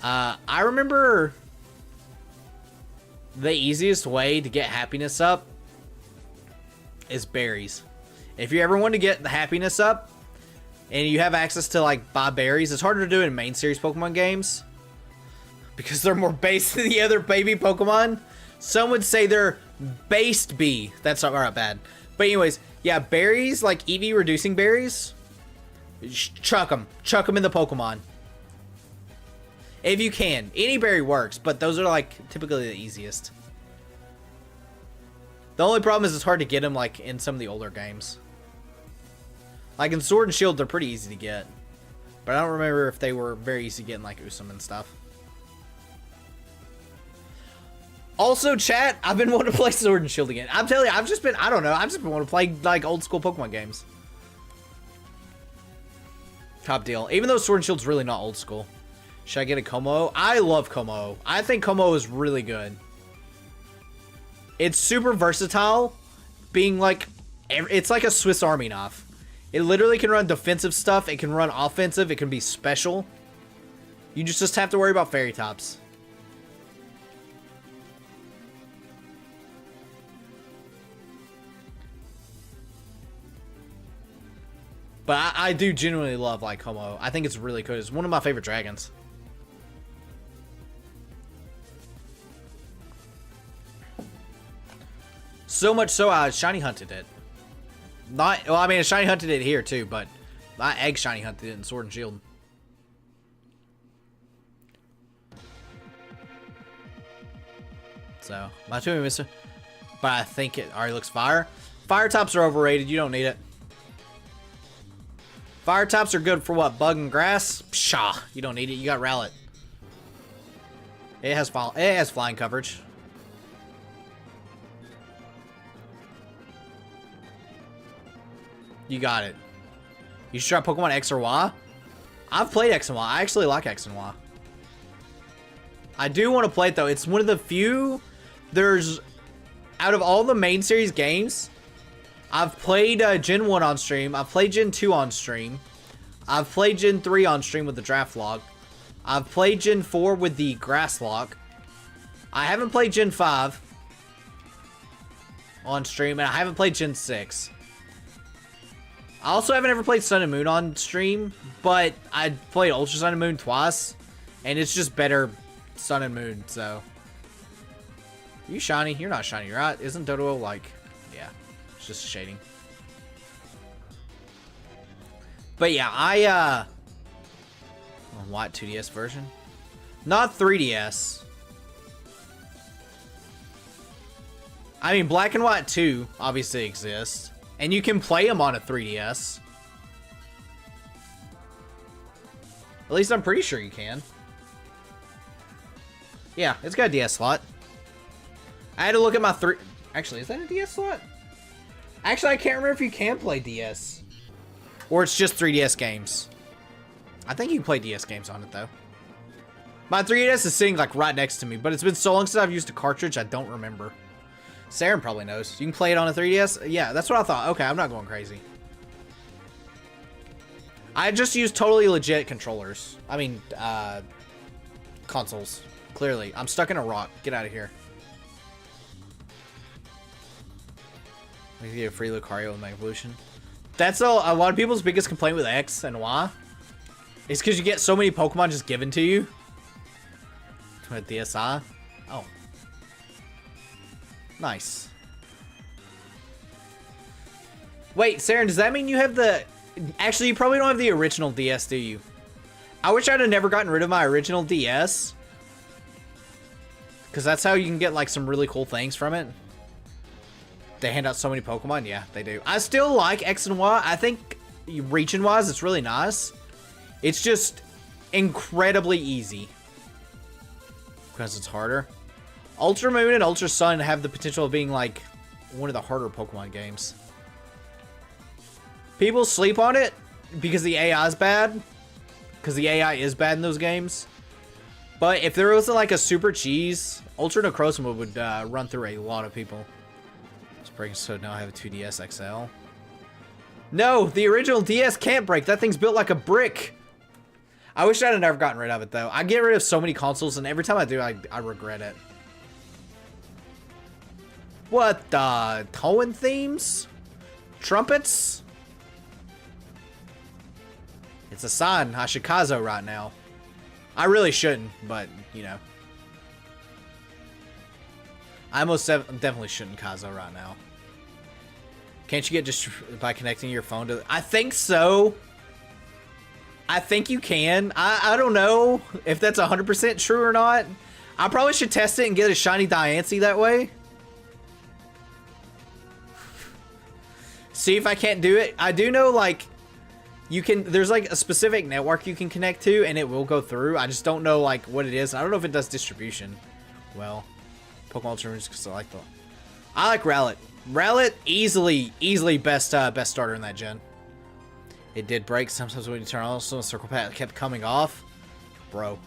A: I remember the easiest way to get happiness up is berries. If you ever want to get the happiness up and you have access to like buy berries, it's harder to do in main series Pokemon games because they're more based than the other baby Pokemon. Some would say they're based B. That's not bad. But anyways, yeah, berries, like EV reducing berries, chuck them in the Pokemon. If you can. Any berry works, but those are like typically the easiest. The only problem is it's hard to get them like in some of the older games. Like in Sword and Shield, they're pretty easy to get. But I don't remember if they were very easy to get in like Usum and stuff. Also, chat, I've been wanting to play Sword and Shield again. I'm telling you, I've just been wanting to play like old school Pokemon games. Top deal. Even though Sword and Shield's really not old school. Should I get a Como? I love Como. I think Como is really good. It's super versatile, being like, it's like a Swiss Army knife. It literally can run defensive stuff, it can run offensive, it can be special. You just have to worry about fairy tops. But I do genuinely love like Como. I think it's really good. It's one of my favorite dragons. So much so I shiny hunted it. Well, I mean, I shiny hunted it here too, but I egg shiny hunted it in Sword and Shield. So, my two mister. But I think it already looks fire. Fire tops are overrated. You don't need it. Fire tops are good for what? Bug and grass? Pshaw. You don't need it. You got Rowlet. It has flying coverage. You got it. You should try Pokemon X or Y. I've played X and Y. I actually like X and Y. I do want to play it though. It's one of the few. Out of all the main series games, I've played Gen 1 on stream. I've played Gen 2 on stream. I've played Gen 3 on stream with the draft log. I've played Gen 4 with the grass log. I haven't played Gen 5 on stream, and I haven't played Gen 6. I also haven't ever played Sun and Moon on stream, but I played Ultra Sun and Moon twice, and it's just better Sun and Moon, so. Are you shiny? You're not shiny, right? Isn't Dodo like, yeah, it's just shading. But yeah, white 2DS version? Not 3DS. I mean, Black and White 2 obviously exists. And you can play them on a 3DS. At least I'm pretty sure you can. Yeah, it's got a DS slot. I had to look at my Actually, is that a DS slot? Actually, I can't remember if you can play DS. Or it's just 3DS games. I think you can play DS games on it, though. My 3DS is sitting, like, right next to me. But it's been so long since I've used a cartridge, I don't remember. Saren probably knows. You can play it on a 3DS? Yeah, that's what I thought. Okay, I'm not going crazy. I just use totally legit controllers. I mean, consoles. Clearly. I'm stuck in a rock. Get out of here. We get a free Lucario with Mega Evolution. That's a lot of people's biggest complaint with X and Y. It's because you get so many Pokemon just given to you. With DSi. Oh. Nice. Wait, Saren, does that mean you have the... Actually, you probably don't have the original DS, do you? I wish I'd have never gotten rid of my original DS. Because that's how you can get, like, some really cool things from it. They hand out so many Pokemon. Yeah, they do. I still like X and Y. I think, region-wise, it's really nice. It's just incredibly easy. Because it's harder. Ultra Moon and Ultra Sun have the potential of being, like, one of the harder Pokemon games. People sleep on it because the AI is bad. Because the AI is bad in those games. But if there wasn't, like, a super cheese, Ultra Necrozma would run through a lot of people. It's breaking, so now I have a 2DS XL. No, the original DS can't break. That thing's built like a brick. I wish I'd have never gotten rid of it, though. I get rid of so many consoles, and every time I do, I regret it. What the? Hoenn themes? Trumpets? It's a sign. I should Kazo right now. I really shouldn't, but, you know. I most definitely shouldn't Kazo right now. Can't you get just by connecting your phone to... I think so. I think you can. I don't know if that's 100% true or not. I probably should test it and get a shiny Diancie that way. See if I can't do it. I do know, like, you can... There's, like, a specific network you can connect to, and it will go through. I just don't know, like, what it is. I don't know if it does distribution. Well, Pokemon Ultra because I like the... I like Rowlet. Rowlet, easily best starter in that gen. It did break sometimes when you turn on, so the circle path kept coming off. Bro.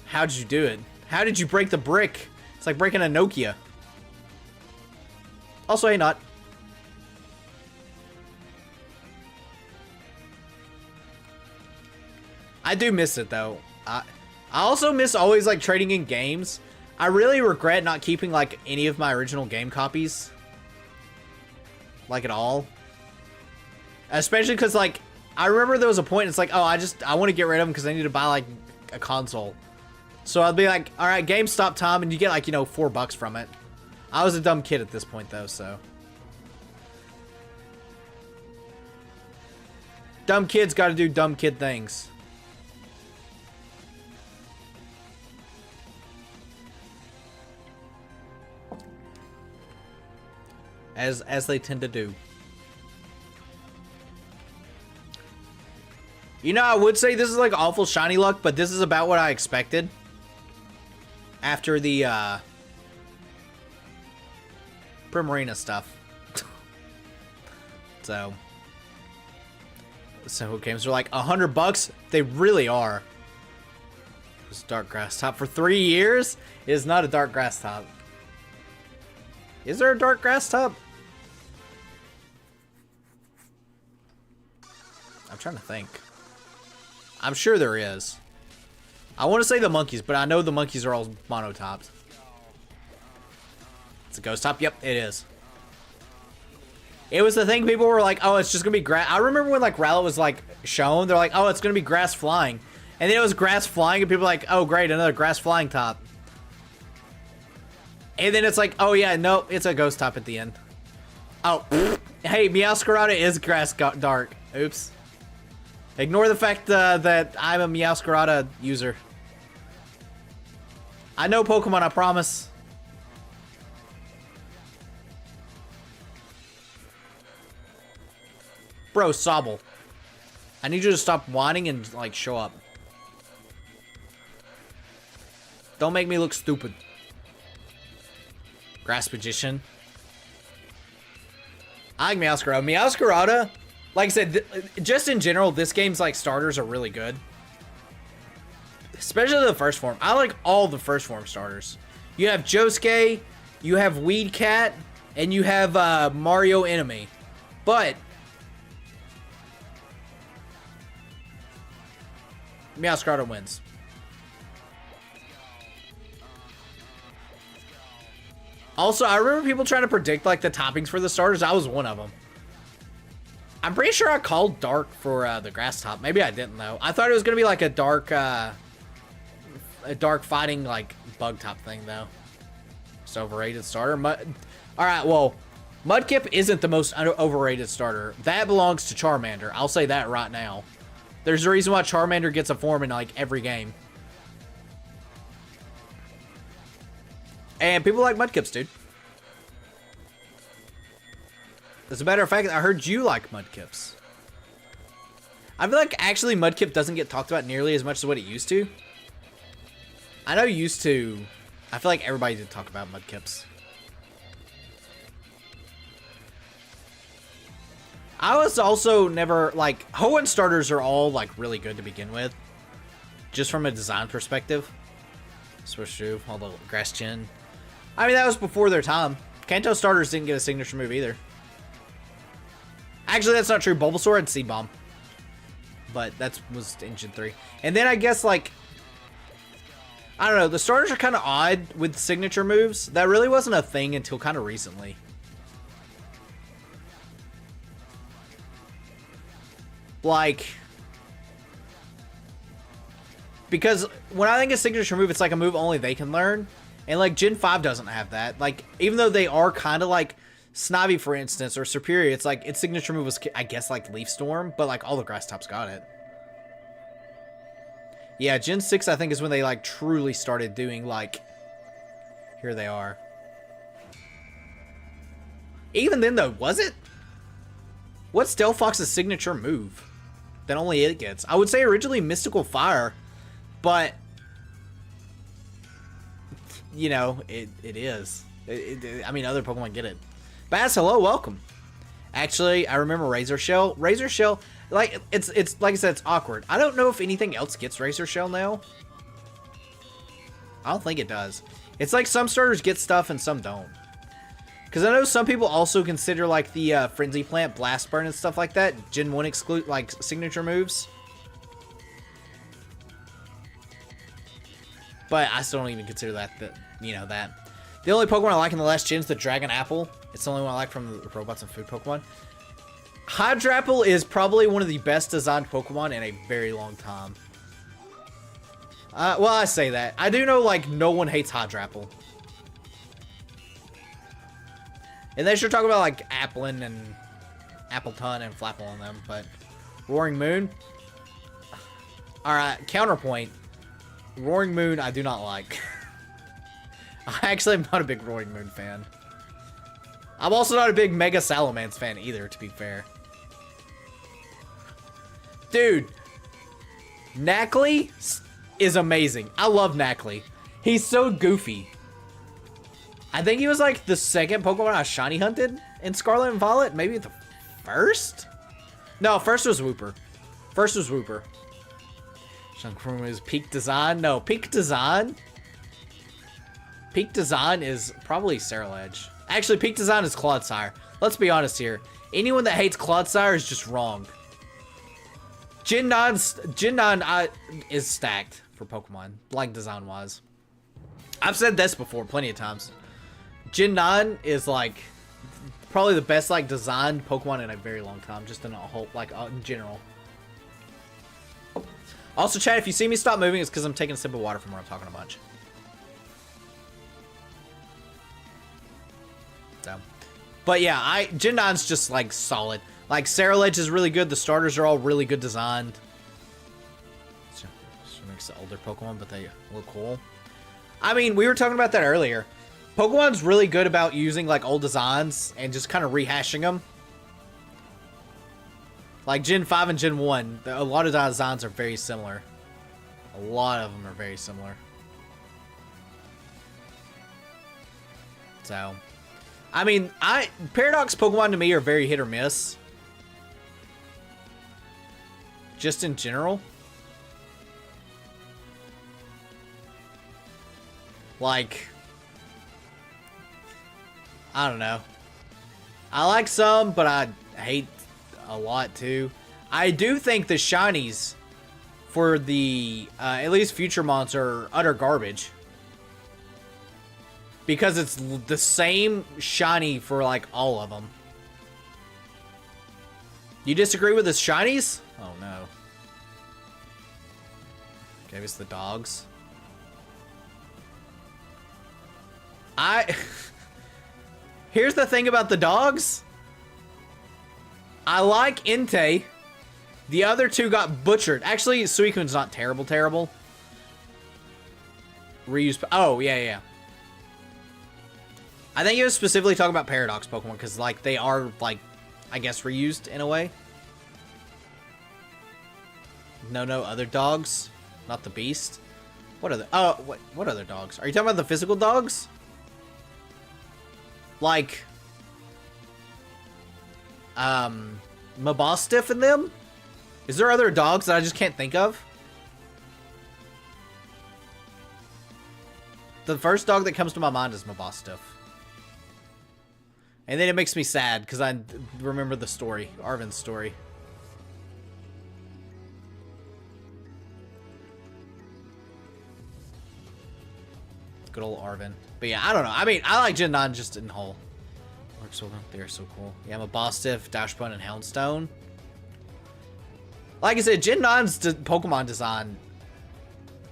A: How did you do it? How did you break the brick? It's like breaking a Nokia. Also, hey, not. I do miss it, though. I also miss always, like, trading in games. I really regret not keeping, like, any of my original game copies. Like, at all. Especially because, like, I remember there was a point, it's like, oh, I want to get rid of them because I need to buy, like, a console. So I'd be like, alright, GameStop time, and you get, like, you know, $4 from it. I was a dumb kid at this point, though, so. Dumb kids gotta do dumb kid things. As they tend to do. You know, I would say this is like awful shiny luck, but this is about what I expected. After the Primarina stuff. So games are like $100. They really are. It's dark grass top for 3 years. It is not a dark grass top. Is there a dark grass top? trying to think. I'm sure there is. I want to say the monkeys, but I know the monkeys are all monotopped. It's a ghost top? Yep, it is. It was the thing people were like, oh, it's just going to be grass. I remember when like Rowlet was like shown, they're like, oh, it's going to be grass flying. And then it was grass flying and people were like, oh, great, another grass flying top. And then it's like, oh yeah, no, it's a ghost top at the end. Oh, hey, Meowscarada is grass dark. Oops. Ignore the fact that I'm a Meowscarada user. I know Pokemon, I promise. Bro, Sobble. I need you to stop whining and, like, show up. Don't make me look stupid. Grass Magician. I like Meowscarada. Meowscarada, like I said, just in general, this game's, like, starters are really good. Especially the first form. I like all the first form starters. You have Josuke, you have Weed Cat, and you have Mario Enemy. But Meowscarada wins. Also, I remember people trying to predict like the toppings for the starters. I was one of them. I'm pretty sure I called dark for the grass top. Maybe I didn't though. I thought it was gonna be like a dark fighting like bug top thing though. It's overrated starter. All right, well, Mudkip isn't the most overrated starter. That belongs to Charmander. I'll say that right now. There's a reason why Charmander gets a form in like every game. And people like Mudkips, dude. As a matter of fact, I heard you like Mudkips. I feel like actually Mudkip doesn't get talked about nearly as much as what it used to. I know used to. I feel like everybody did talk about Mudkips. I was also never, like, Hoenn starters are all, like, really good to begin with. Just from a design perspective. Switch through, all the Grass Chin. I mean, that was before their time. Kanto starters didn't get a signature move either. Actually, that's not true. Bulbasaur had Seed Bomb. But that was in Gen 3. And then I guess, like, I don't know. The starters are kind of odd with signature moves. That really wasn't a thing until kind of recently. Like, because when I think of signature move, it's like a move only they can learn. And like Gen 5 doesn't have that. Like, even though they are kind of like Snivy, for instance, or Superior, it's like its signature move was, I guess, like Leaf Storm, but like all the grass tops got it. Yeah, Gen 6, I think, is when they like truly started doing like, here they are. Even then though, was it? What's Delphox's signature move that only it gets? I would say originally Mystical Fire, but you know, it is. I mean, other Pokemon get it. Bass, hello, welcome. Actually, I remember Razor Shell. Razor Shell, like, it's like I said, it's awkward. I don't know if anything else gets Razor Shell now. I don't think it does. It's like some starters get stuff and some don't. Because I know some people also consider, like, the Frenzy Plant, Blast Burn, and stuff like that Gen 1 exclude, like, signature moves. But I still don't even consider that, you know, that. The only Pokemon I like in the last gen is the Dragon Apple. It's the only one I like from the Robots and Food Pokemon. Hydrapple is probably one of the best designed Pokemon in a very long time. Well, I say that. I do know, like, no one hates Hydrapple. And they should talk about, like, Applin and Appleton and Flapple on them, but Roaring Moon? Alright, counterpoint. Roaring Moon, I do not like. I actually am not a big Roaring Moon fan. I'm also not a big Mega Salamence fan either, to be fair. Dude, Knackley is amazing. I love Knackley. He's so goofy. I think he was like the second Pokemon I shiny hunted in Scarlet and Violet. Maybe the first? No, first was Wooper. First was Wooper. Is Peak Design? No, Peak Design? Peak Design is probably Ceruledge. Actually, Peak Design is Clodsire. Let's be honest here. Anyone that hates Clodsire is just wrong. Gen 9 is stacked for Pokemon, like design-wise. I've said this before plenty of times. Gen 9 is like probably the best like designed Pokemon in a very long time, just in a whole like in general. Also, chat, if you see me stop moving, it's because I'm taking a sip of water from where I'm talking a bunch. So, but yeah, Gen 9's just like solid. Like Ceruledge is really good. The starters are all really good designed. Just makes the older Pokemon, but they look cool. I mean, we were talking about that earlier. Pokemon's really good about using like old designs and just kind of rehashing them. Like Gen 5 and Gen 1, a lot of designs are very similar. A lot of them are very similar. So, I mean, Paradox Pokemon to me are very hit or miss. Just in general. Like, I don't know. I like some, but I hate a lot too. I do think the shinies for the at least future mons are utter garbage. Because it's the same shiny for like all of them. You disagree with the shinies? Oh no. Okay, it's the dogs. Here's the thing about the dogs. I like Entei. The other two got butchered. Actually, Suicune's not terrible. Reuse. Oh, yeah. I think he was specifically talking about Paradox Pokemon because, like, they are, like, I guess reused in a way. No other dogs. Not the beast. What other? Oh, what other dogs? Are you talking about the physical dogs? Like, Mabostiff in them? Is there other dogs that I just can't think of? The first dog that comes to my mind is Mabostiff. And then it makes me sad because I remember the story, Arven's story. Good old Arven. But yeah, I don't know. I mean, I like Gen 9 just in whole. They're so cool. Yeah, Mabostiff, Dashbun, and Houndstone. Like I said, Gen 9's Pokemon design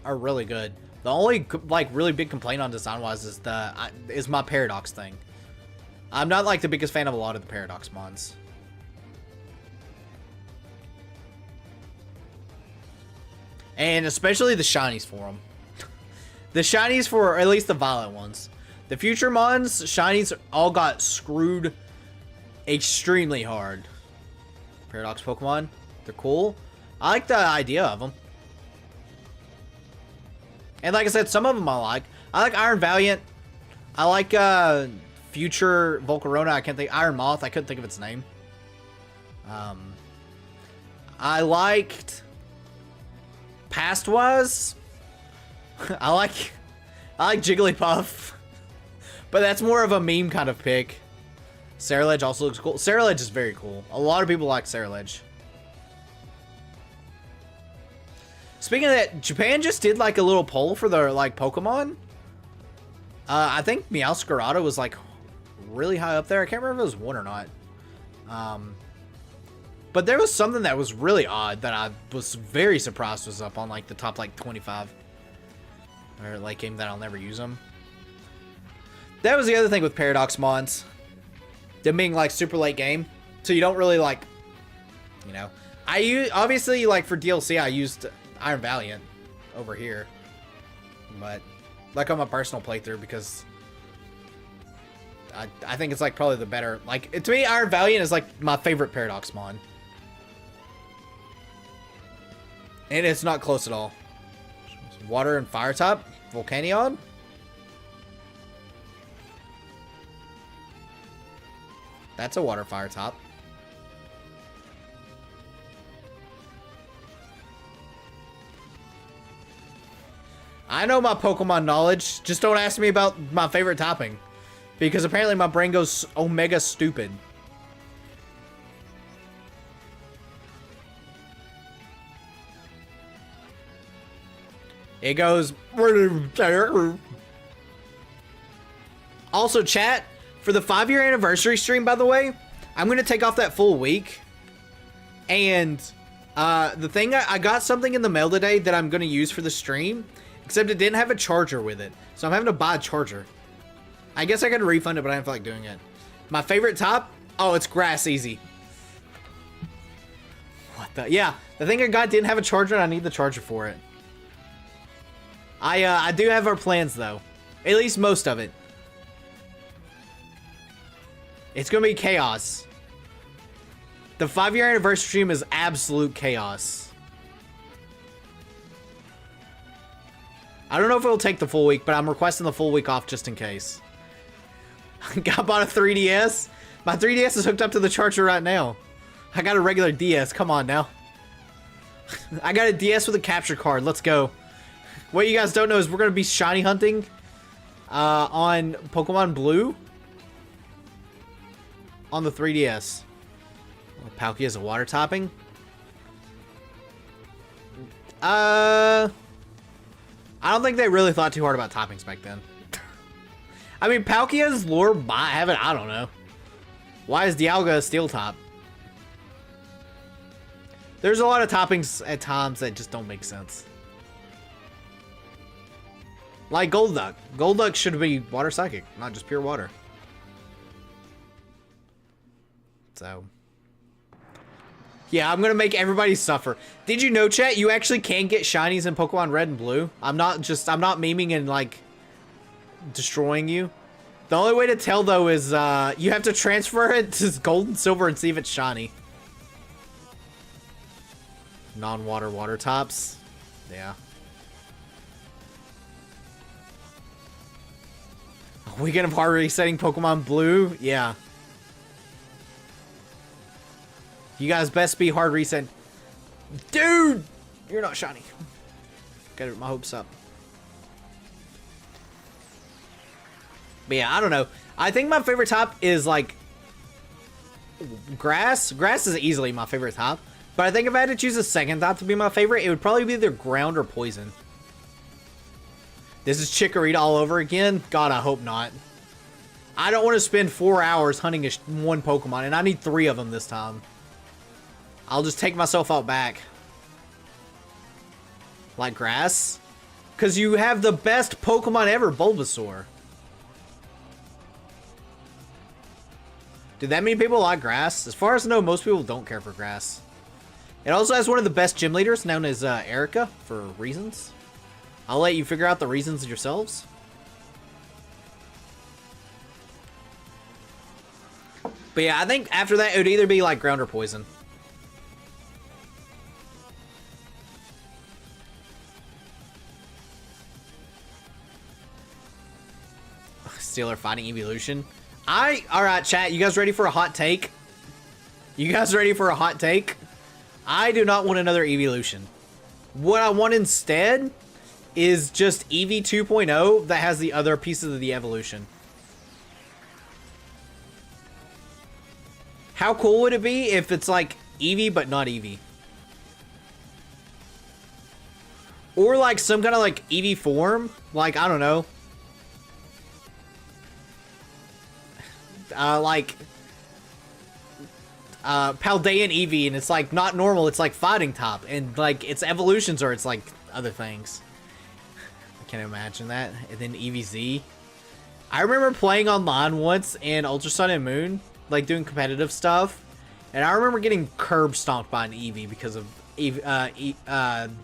A: are really good. The only like really big complaint on design-wise is my Paradox thing. I'm not like the biggest fan of a lot of the Paradox mons. And especially the shinies for them. The shinies for at least the Violet ones. The future mons, shinies all got screwed extremely hard. Paradox Pokemon, they're cool. I like the idea of them. And like I said, some of them I like. I like Iron Valiant. I like future Volcarona. I can't think. Iron Moth. I couldn't think of its name. I liked Pastwise. I like Jigglypuff. But that's more of a meme kind of pick. Ceruledge also looks cool. Ceruledge is very cool. A lot of people like Ceruledge. Speaking of that, Japan just did like a little poll for their like Pokemon. I think Meowscarada was like really high up there. I can't remember if it was one or not. But there was something that was really odd that I was very surprised was up on like the top like 25. Or late game that I'll never use them. That was the other thing with Paradox mons. Them being like super late game. So you don't really like, you know. Obviously like for DLC I used Iron Valiant over here. But like on my personal playthrough because I think it's like probably the better, like to me Iron Valiant is like my favorite Paradox mon. And it's not close at all. Water and fire type, Volcanion. That's a water fire type. I know my Pokemon knowledge. Just don't ask me about my favorite topping. Because apparently my brain goes omega stupid. It goes. Also, chat, for the 5-year anniversary stream, by the way, I'm going to take off that full week. And the thing, I got something in the mail today that I'm going to use for the stream, except it didn't have a charger with it. So I'm having to buy a charger. I guess I got to refund it, but I don't feel like doing it. My favorite top? Oh, it's grass easy. What the? Yeah, the thing I got didn't have a charger, and I need the charger for it. I do have our plans, though. At least most of it. It's gonna be chaos. The 5-year anniversary stream is absolute chaos. I don't know if it'll take the full week, but I'm requesting the full week off just in case. I bought a 3DS. My 3DS is hooked up to the charger right now. I got a regular DS. Come on now. I got a DS with a capture card. Let's go. What you guys don't know is we're gonna be shiny hunting on Pokemon Blue. On the 3DS. Oh, Palkia is a water topping. I don't think they really thought too hard about toppings back then. I mean, Palkia's lure might have it. I don't know. Why is Dialga a steel top? There's a lot of toppings at times that just don't make sense. Like Golduck. Golduck should be water psychic, not just pure water. So, yeah, I'm gonna make everybody suffer. Did you know, chat? You actually can get shinies in Pokemon Red and Blue. I'm not memeing and like destroying you. The only way to tell though is you have to transfer it to Gold and Silver and see if it's shiny. Non-water water tops. Yeah. Weekend of hard resetting Pokemon Blue. Yeah. You guys best be hard reset. Dude! You're not shiny. Gotta get my hopes up. But yeah, I don't know. I think my favorite top is like grass. Grass is easily my favorite top. But I think if I had to choose a second top to be my favorite, it would probably be either ground or poison. This is Chikorita all over again? God, I hope not. I don't want to spend 4 hours hunting one Pokemon, and I need 3 of them this time. I'll just take myself out back. Like grass? Because you have the best Pokemon ever, Bulbasaur. Did that mean people like grass? As far as I know, most people don't care for grass. It also has one of the best gym leaders, known as Erica, for reasons. I'll let you figure out the reasons yourselves. But yeah, I think after that, it would either be like ground or poison. Steeler fighting evolution. Alright, chat, you guys ready for a hot take? You guys ready for a hot take? I do not want another evolution. What I want instead is just Eevee 2.0 that has the other pieces of the evolution. How cool would it be if it's like Eevee but not Eevee? Or like some kind of like Eevee form? Like, I don't know. Paldean Eevee, and it's like not normal, it's like fighting top, and like its evolutions or it's like other things. I can't imagine that. And then EVZ. I remember playing online once in Ultra Sun and Moon, like doing competitive stuff, and I remember getting curb stomped by an Eevee because of Evinium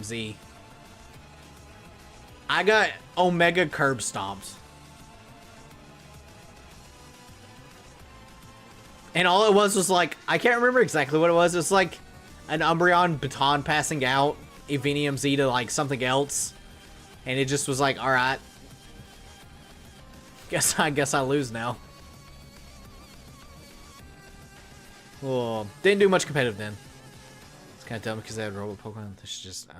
A: Z. I got Omega curb stomped. And all it was like, I can't remember exactly what it was. It was like an Umbreon baton passing out Evinium Z to like something else. And it just was like, alright. I guess I lose now. Oh, didn't do much competitive then. It's kind of dumb because they had robot Pokemon. This is just...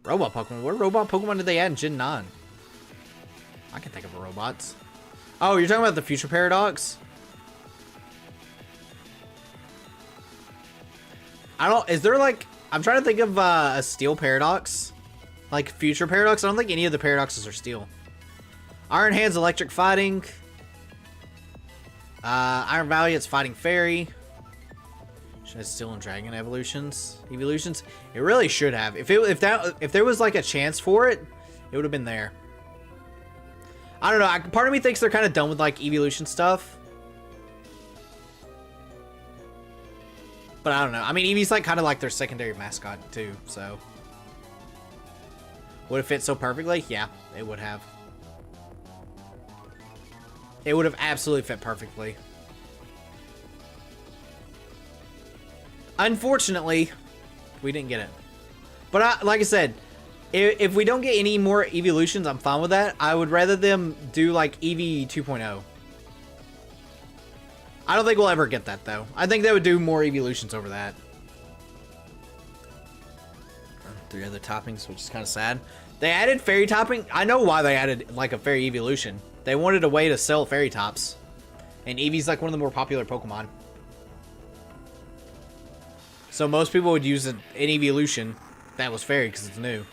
A: robot Pokemon? What robot Pokemon did they add in Gen 9? I can think of robots. Oh, you're talking about the Future Paradox? I don't... Is there like... I'm trying to think of a Steel Paradox. Like future Paradox? I don't think any of the Paradoxes are steel. Iron Hand's electric fighting. Iron Valiant's fighting fairy. Should have steel and dragon evolutions. Evolutions? It really should have. If there was like a chance for it, it would have been there. I don't know. Part of me thinks they're kind of done with like evolution stuff. But I don't know. I mean, Eevee's like kind of like their secondary mascot too, so. Would it fit so perfectly? Yeah, it would have. It would have absolutely fit perfectly. Unfortunately, we didn't get it. But like I said, if we don't get any more evolutions, I'm fine with that. I would rather them do like Eevee 2.0. I don't think we'll ever get that though. I think they would do more evolutions over that. 3 other toppings, which is kind of sad. They added fairy topping. I know why they added like a fairy evolution. They wanted a way to sell fairy tops. And Eevee's like one of the more popular Pokemon. So most people would use an evolution that was fairy because it's new.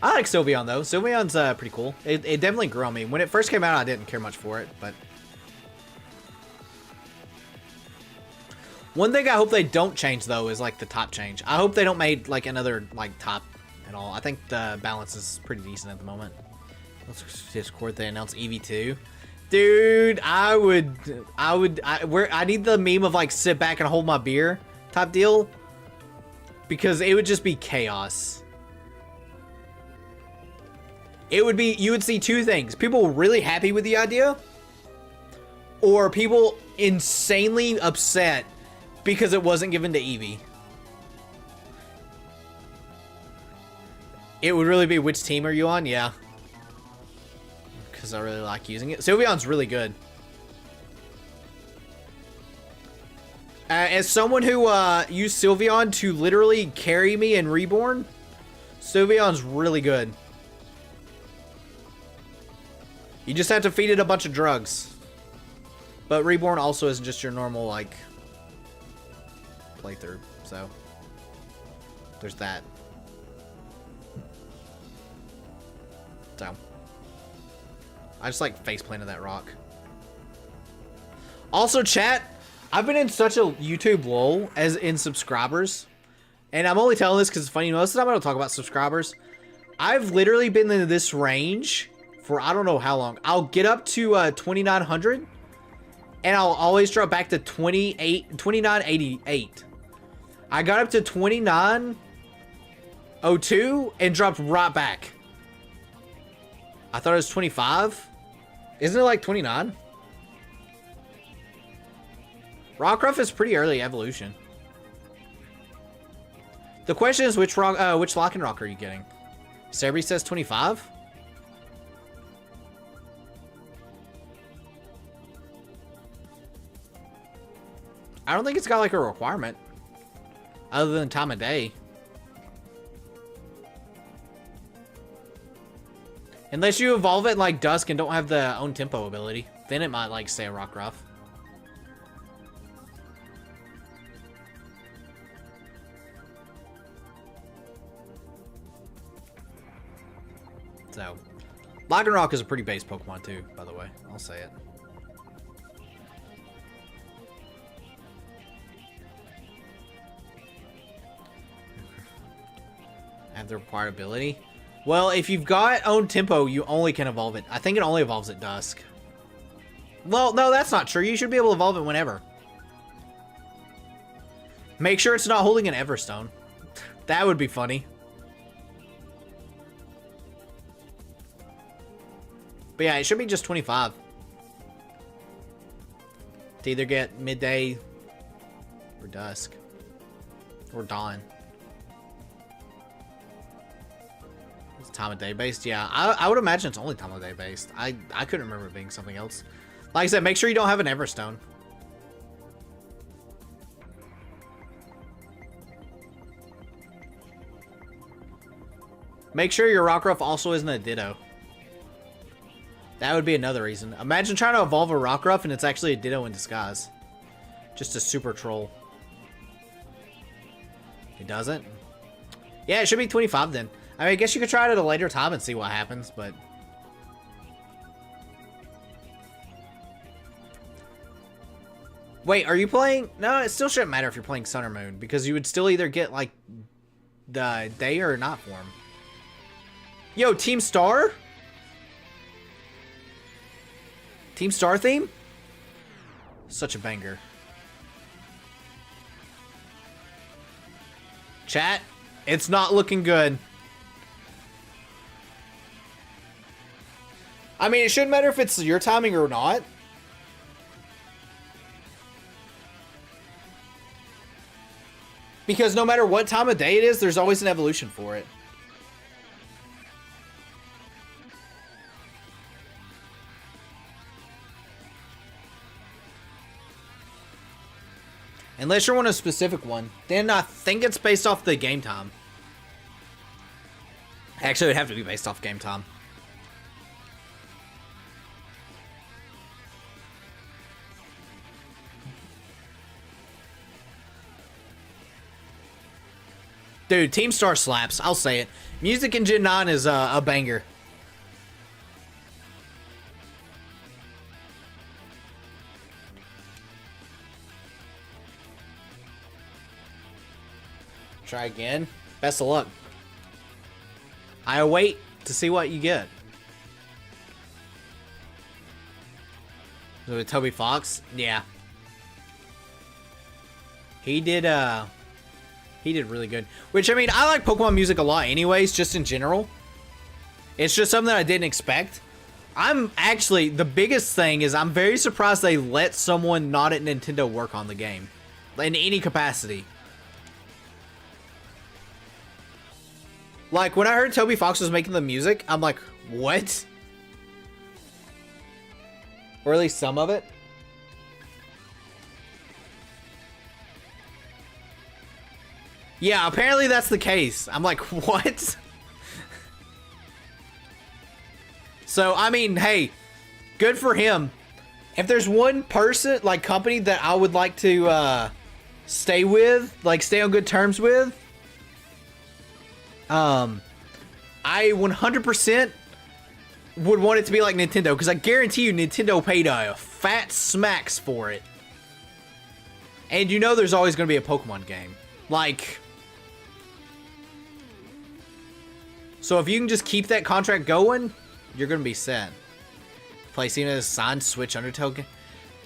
A: I like Sylveon though. Sylveon's pretty cool. It definitely grew on me. When it first came out, I didn't care much for it, but... One thing I hope they don't change though is like the top change. I hope they don't make like another like top at all. I think the balance is pretty decent at the moment. Let's Discord, they announced EV2. Dude, I need the meme of like sit back and hold my beer type deal. Because it would just be chaos. It would be, you would see 2 things. People really happy with the idea. Or people insanely upset because it wasn't given to Eevee. It would really be which team are you on? Yeah. Because I really like using it. Sylveon's really good. As someone who used Sylveon to literally carry me in Reborn, Sylveon's really good. You just have to feed it a bunch of drugs. But Reborn also isn't just your normal, like, playthrough. So, there's that. So, I just like face planted that rock. Also, chat, I've been in such a YouTube lull as in subscribers. And I'm only telling this because it's funny. Most of the time I don't talk about subscribers. I've literally been in this range for I don't know how long. I'll get up to 2,900. And I'll always drop back to 2988. I got up to 2902 and dropped right back. I thought it was 25. Isn't it like 29? Rockruff is pretty early evolution. The question is which Lock and Rock are you getting? Cerberus says 25. I don't think it's got like a requirement other than time of day. Unless you evolve it like Dusk and don't have the own tempo ability, then it might like say a Rockruff. So, Lock and Rock is a pretty base Pokemon too, by the way. I'll say it. Have the required ability? Well, if you've got own tempo, you only can evolve it. I think it only evolves at dusk. Well, no, that's not true. You should be able to evolve it whenever. Make sure it's not holding an Everstone. That would be funny. But yeah, it should be just 25. To either get midday or dusk. Or dawn. It's time of day based? Yeah, I would imagine it's only time of day based. I couldn't remember it being something else. Like I said, make sure you don't have an Everstone. Make sure your Rockruff also isn't a Ditto. That would be another reason. Imagine trying to evolve a Rockruff and it's actually a Ditto in disguise. Just a super troll. It doesn't? Yeah, it should be 25 then. I mean, I guess you could try it at a later time and see what happens, but... Wait, are you playing... No, it still shouldn't matter if you're playing Sun or Moon, because you would still either get, like, the day or not form. Yo, Team Star? Team Star theme? Such a banger. Chat, it's not looking good. I mean, it shouldn't matter if it's your timing or not. Because no matter what time of day it is, there's always an evolution for it. Unless you're on a specific one. Then I think it's based off the game time. Actually, it would have to be based off game time. Dude, Team Star slaps. I'll say it. Music in Gen 9 is a banger. Try again. Best of luck. I await to see what you get. So with Toby Fox? Yeah. He did really good. Which, I mean, I like Pokemon music a lot anyways, just in general. It's just something that I didn't expect. I'm actually, the biggest thing is I'm very surprised they let someone not at Nintendo work on the game. In any capacity. Like, when I heard Toby Fox was making the music, I'm like, what? Or at least some of it. Yeah, apparently that's the case. I'm like, what? So, I mean, hey, good for him. If there's one person, like, company that I would like to stay with, like, stay on good terms with, I 100% would want it to be like Nintendo, because I guarantee you Nintendo paid a fat smacks for it. And you know there's always going to be a Pokemon game. Like... So if you can just keep that contract going, you're going to be set. Placing a signed Switch Undertale game.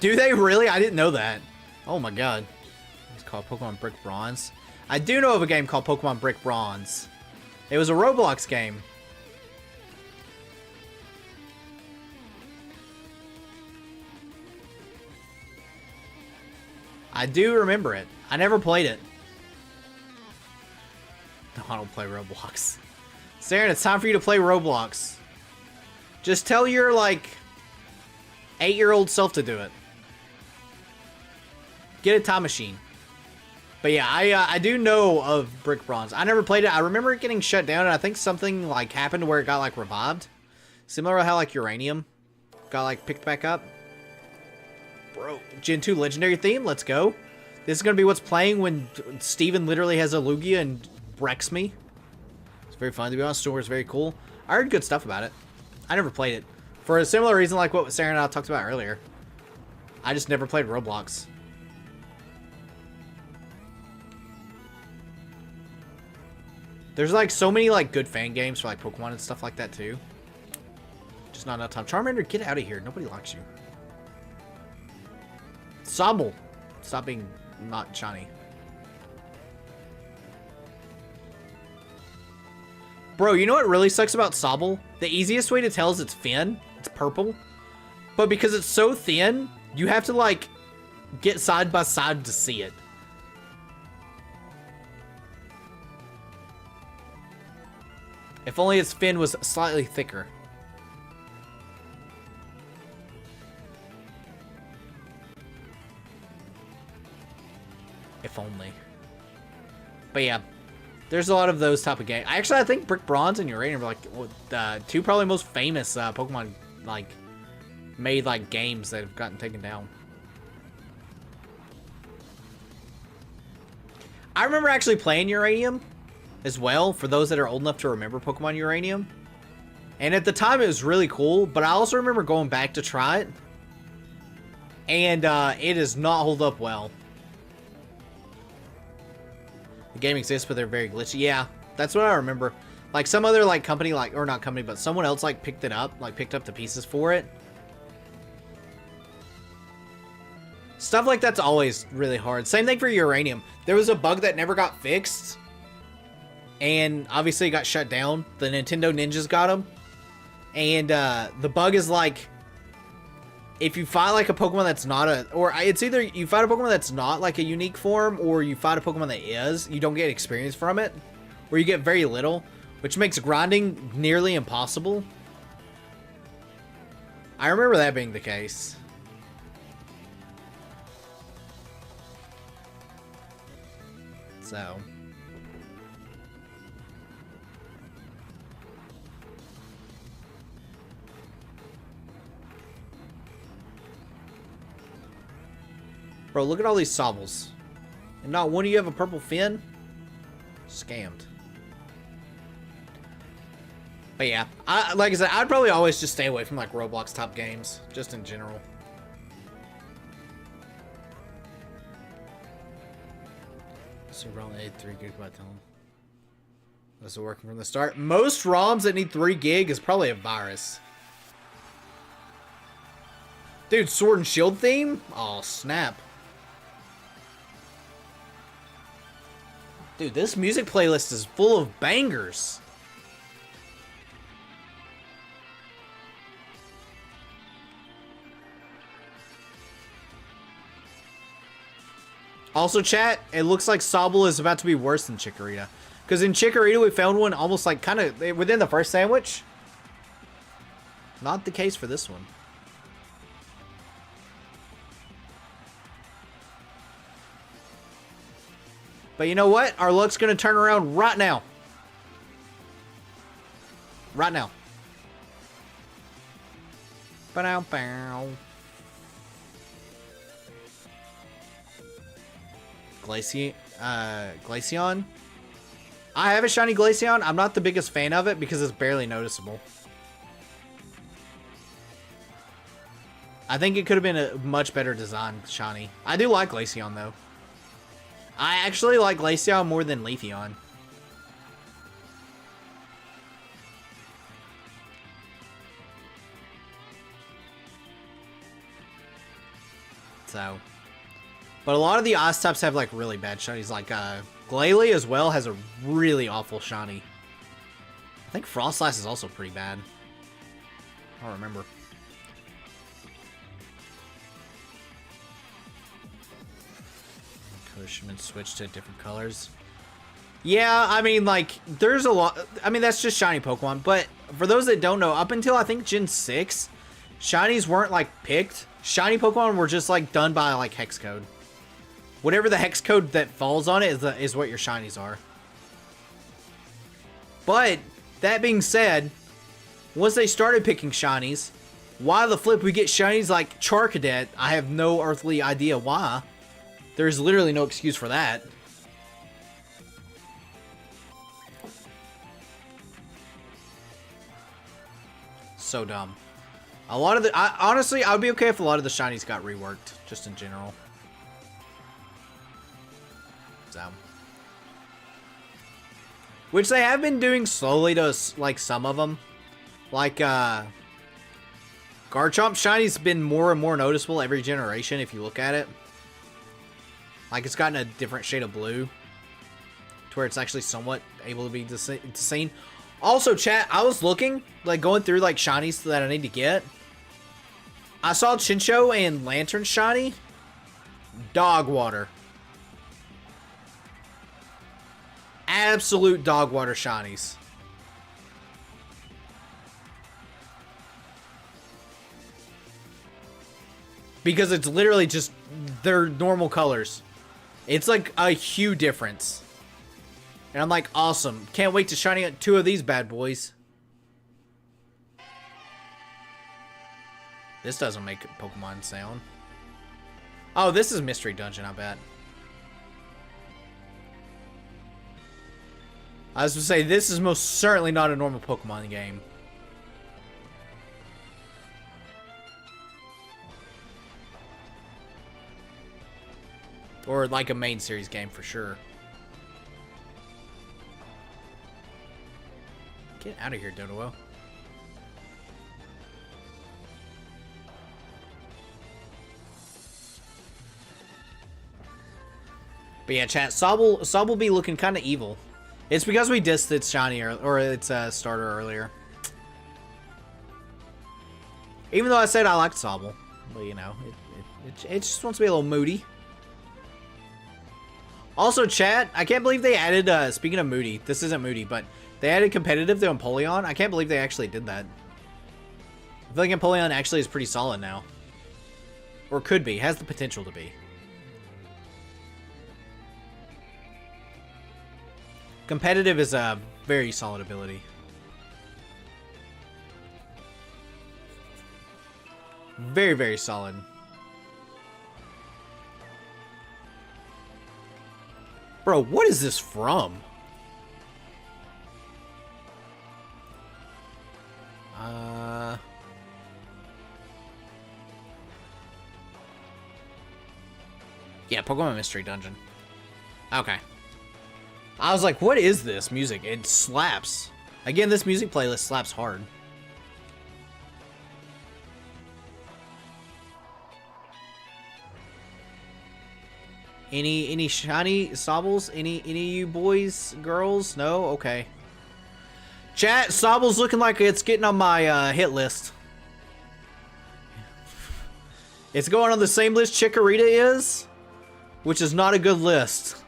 A: Do they really? I didn't know that. Oh my god. It's called Pokemon Brick Bronze. I do know of a game called Pokemon Brick Bronze. It was a Roblox game. I do remember it. I never played it. No, I don't play Roblox. Saren, it's time for you to play Roblox. Just tell your, like, 8-year-old self to do it. Get a time machine. But yeah, I do know of Brick Bronze. I never played it. I remember it getting shut down, and I think something, like, happened where it got, like, revived. Similar to how, like, Uranium got, like, picked back up. Bro, Gen 2 Legendary theme, let's go. This is going to be what's playing when Steven literally has a Lugia and wrecks me. It's very fun, to be honest. Store is very cool. I heard good stuff about it. I never played it. For a similar reason like what Sarah and I talked about earlier. I just never played Roblox. There's like so many like good fan games for like Pokemon and stuff like that too. Just not enough time. Charmander, get out of here. Nobody likes you. Sobble. Stop being not shiny. Bro, you know what really sucks about Sobble? The easiest way to tell is it's Finn. It's purple. But because it's so thin, you have to like get side by side to see it. If only its fin was slightly thicker. If only. But yeah, there's a lot of those type of games. Actually, I think Brick Bronze and Uranium are like the two probably most famous Pokemon like made like games that have gotten taken down. I remember actually playing Uranium. as well, for those that are old enough to remember Pokemon Uranium. And at the time, it was really cool, but I also remember going back to try it. And it does not hold up well. The game exists, but they're very glitchy. Yeah, that's what I remember. Like, some other, like, company, like, or not company, but someone else, like, picked it up, like, picked up the pieces for it. Stuff like that's always really hard. Same thing for Uranium. There was a bug that never got fixed. And obviously it got shut down. The Nintendo ninjas got them. And the bug is like, if you fight like a Pokemon that's not a, or it's either you fight a Pokemon that's not like a unique form, or you fight a Pokemon that is, you don't get experience from it, or you get very little, which makes grinding nearly impossible. I remember that being the case. So. Bro, look at all these Sobbles. And not one of you have a purple fin? Scammed. But yeah, like I said, I'd probably always just stay away from like Roblox top games, just in general. So ROM 3 GB time. This is working from the start. Most ROMs that need 3 gig is probably a virus. Dude, Sword and Shield theme? Oh, snap. Dude, this music playlist is full of bangers. Also, chat, it looks like Sobble is about to be worse than Chikorita. Because in Chikorita, we found one almost like kind of within the first sandwich. Not the case for this one. But you know what? Our luck's going to turn around right now. Right now. Ba-dow-bow. Glaceon. I have a shiny Glaceon. I'm not the biggest fan of it because it's barely noticeable. I think it could have been a much better design shiny. I do like Glaceon though. I actually like Glaceon more than Leafeon. So, but a lot of the Ice types have like really bad shinies. Like Glalie as well has a really awful shiny. I think Frostlass is also pretty bad. I don't remember. Cushman switch to different colors. Yeah, I mean, like, there's a lot. I mean, that's just shiny Pokemon. But for those that don't know, up until I think Gen 6, shinies weren't like picked. Shiny Pokemon were just like done by like hex code. Whatever the hex code that falls on it is what your shinies are. But that being said, once they started picking shinies, why the flip we get shinies like Charcadet? I have no earthly idea why. There's literally no excuse for that. So dumb. A lot of the... honestly, I would be okay if a lot of the shinies got reworked, just in general. So. Which they have been doing slowly to, like, some of them. Like, Garchomp shiny's been more and more noticeable every generation, if you look at it. Like, it's gotten a different shade of blue. To where it's actually somewhat able to be seen. Also, chat, I was looking, like, going through, like, shinies that I need to get. I saw Chinchou and Lantern shiny. Dog water. Absolute dog water shinies. Because it's literally just their normal colors. It's like a hue difference. And I'm like, awesome. Can't wait to shiny out 2 of these bad boys. This doesn't make Pokemon sound. Oh, this is Mystery Dungeon, I bet. I was going to say, this is most certainly not a normal Pokemon game. Or like a main series game for sure. Get out of here, Doduo. But yeah, chat, Sobble be looking kind of evil. It's because we dissed its shiny or its starter earlier. Even though I said I liked Sobble. But you know, it just wants to be a little moody. Also, chat, I can't believe they added, speaking of moody, this isn't moody, but they added competitive to Empoleon. I can't believe they actually did that. I feel like Empoleon actually is pretty solid now. Or could be, has the potential to be. Competitive is a very solid ability. Very, very solid. Bro, what is this from? Yeah, Pokemon Mystery Dungeon. Okay. I was like, what is this music? It slaps. Again, this music playlist slaps hard. Any shiny Sobbles? Any of you boys, girls? No? Okay. Chat, Sobble's looking like it's getting on my hit list. It's going on the same list Chikorita is, which is not a good list.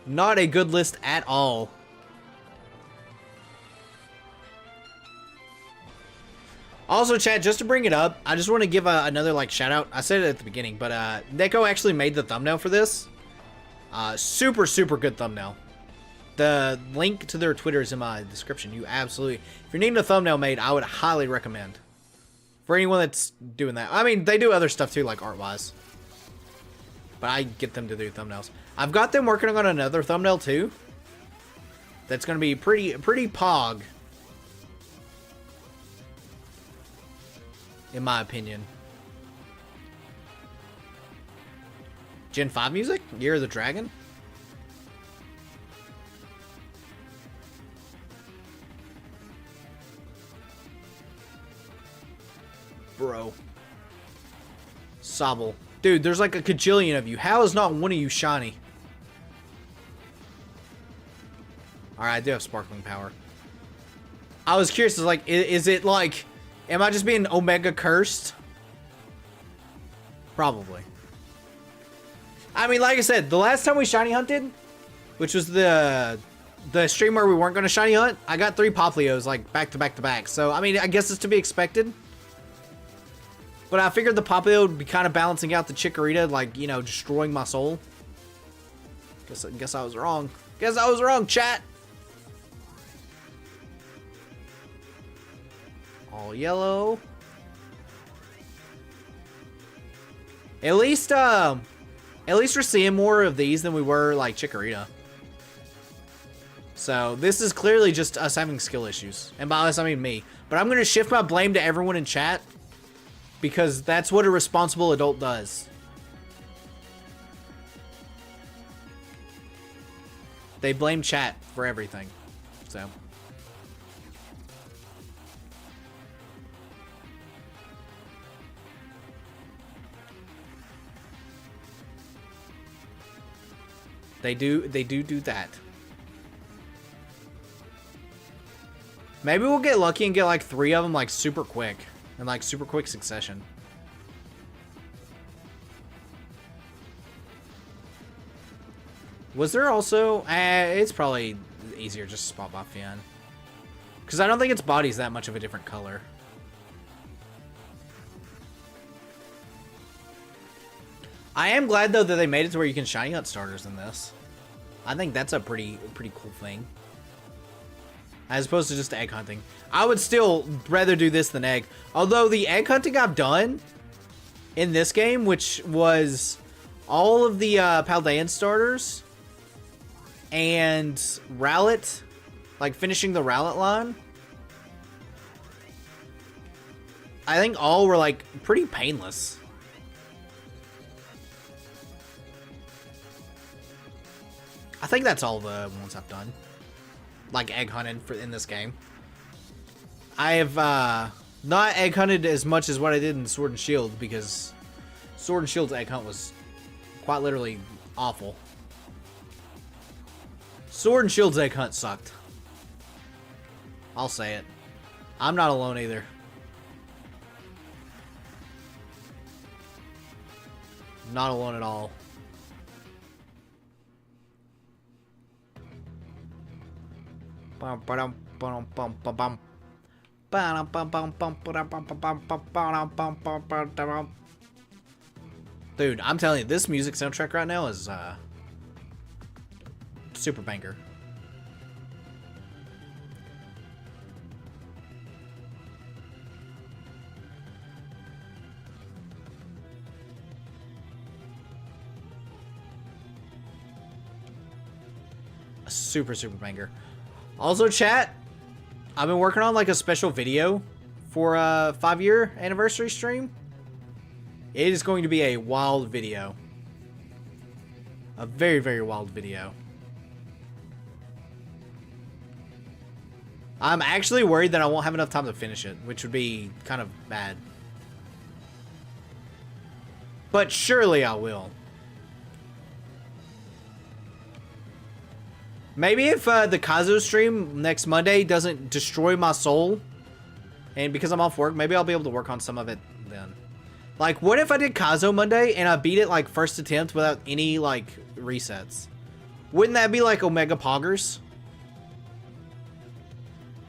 A: Not a good list at all. Also, chat, just to bring it up, I just want to give another like shout out. I said it at the beginning, but Neko actually made the thumbnail for this. Super, super good thumbnail. The link to their Twitter is in my description. You absolutely, if you're needing a thumbnail made, I would highly recommend. For anyone that's doing that. I mean, they do other stuff too, like art-wise. But I get them to do thumbnails. I've got them working on another thumbnail too. That's going to be pretty pog. In my opinion. Gen 5 music? Year of the Dragon? Bro. Sobble. Dude, there's like a cajillion of you. How is not one of you shiny? Alright, I do have sparkling power. I was curious, like, is it like... Am I just being Omega cursed? Probably. I mean, like I said, the last time we shiny hunted, which was the stream where we weren't going to shiny hunt, I got 3 Popplios, like, back to back to back. So, I mean, I guess it's to be expected. But I figured the Popplio would be kind of balancing out the Chikorita, like, you know, destroying my soul. Guess I was wrong. Guess I was wrong, chat. All yellow. At least we're seeing more of these than we were like Chikorita. So this is clearly just us having skill issues, and by us I mean me. But I'm gonna shift my blame to everyone in chat because that's what a responsible adult does. They blame chat for everything. So. They do that. Maybe we'll get lucky and get like 3 of them like super quick. In like super quick succession. Was there also... it's probably easier just to spot by Fien. Because I don't think its body's that much of a different color. I am glad though that they made it to where you can shiny hunt starters in this. I think that's a pretty cool thing. As opposed to just egg hunting. I would still rather do this than egg. Although the egg hunting I've done in this game, which was all of the Paldean starters and Rowlet, like finishing the Rowlet line, I think all were like pretty painless. I think that's all the ones I've done, like egg hunted in this game. I have not egg hunted as much as what I did in Sword and Shield, because Sword and Shield's egg hunt was quite literally awful. Sword and Shield's egg hunt sucked. I'll say it. I'm not alone either. Not alone at all. Dude, I'm telling you, this music soundtrack right now is super banger. A super banger. Also, chat, I've been working on like a special video for a 5-year anniversary stream. It is going to be a wild video. A very wild video. I'm actually worried that I won't have enough time to finish it, which would be kind of bad. But surely I will. Maybe if the Kazo stream next Monday doesn't destroy my soul, and because I'm off work, maybe I'll be able to work on some of it then. Like, what if I did Kazo Monday and I beat it like first attempt without any like resets? Wouldn't that be like Omega Poggers?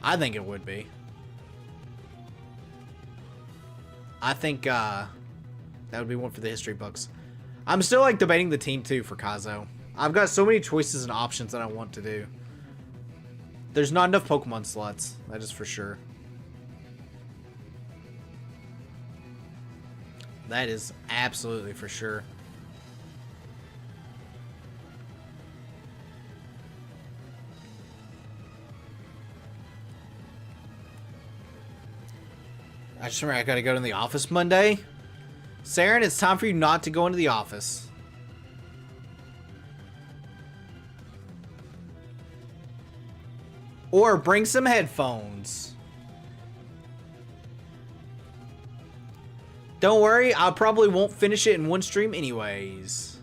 A: I think it would be. I think that would be one for the history books. I'm still like debating the team too for Kazo. I've got so many choices and options that I want to do. There's not enough Pokemon slots, that is for sure. That is absolutely for sure. I just remember I gotta go to the office Monday. Saren, it's time for you not to go into the office. Or bring some headphones. Don't worry, I probably won't finish it in one stream anyways.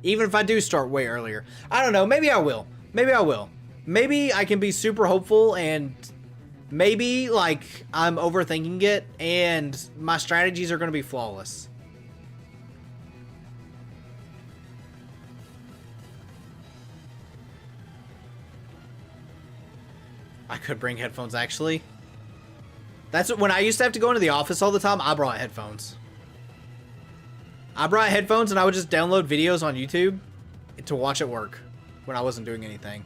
A: Even if I do start way earlier. I don't know, maybe I will. Maybe I will. Maybe I can be super hopeful and maybe, like, I'm overthinking it and my strategies are going to be flawless. I could bring headphones, actually. That's what, when I used to have to go into the office all the time, I brought headphones. I brought headphones and I would just download videos on YouTube to watch at work when I wasn't doing anything.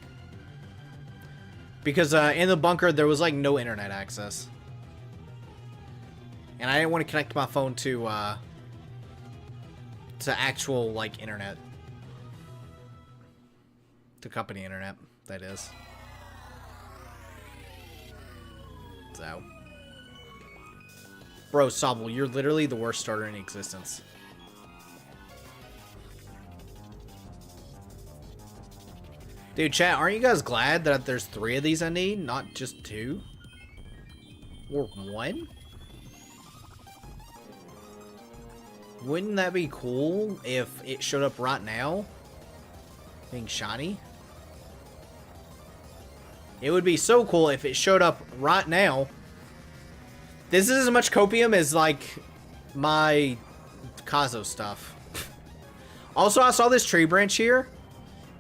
A: Because in the bunker, there was like no internet access. And I didn't want to connect my phone to actual like internet. To company internet, that is. So. Bro, Sobble, you're literally the worst starter in existence. Dude, chat, aren't you guys glad that there's 3 of these I need, not just 2? Or 1? Wouldn't that be cool if it showed up right now? Being shiny? It would be so cool if it showed up right now. This is as much copium as, like, my Kazo stuff. Also, I saw this tree branch here.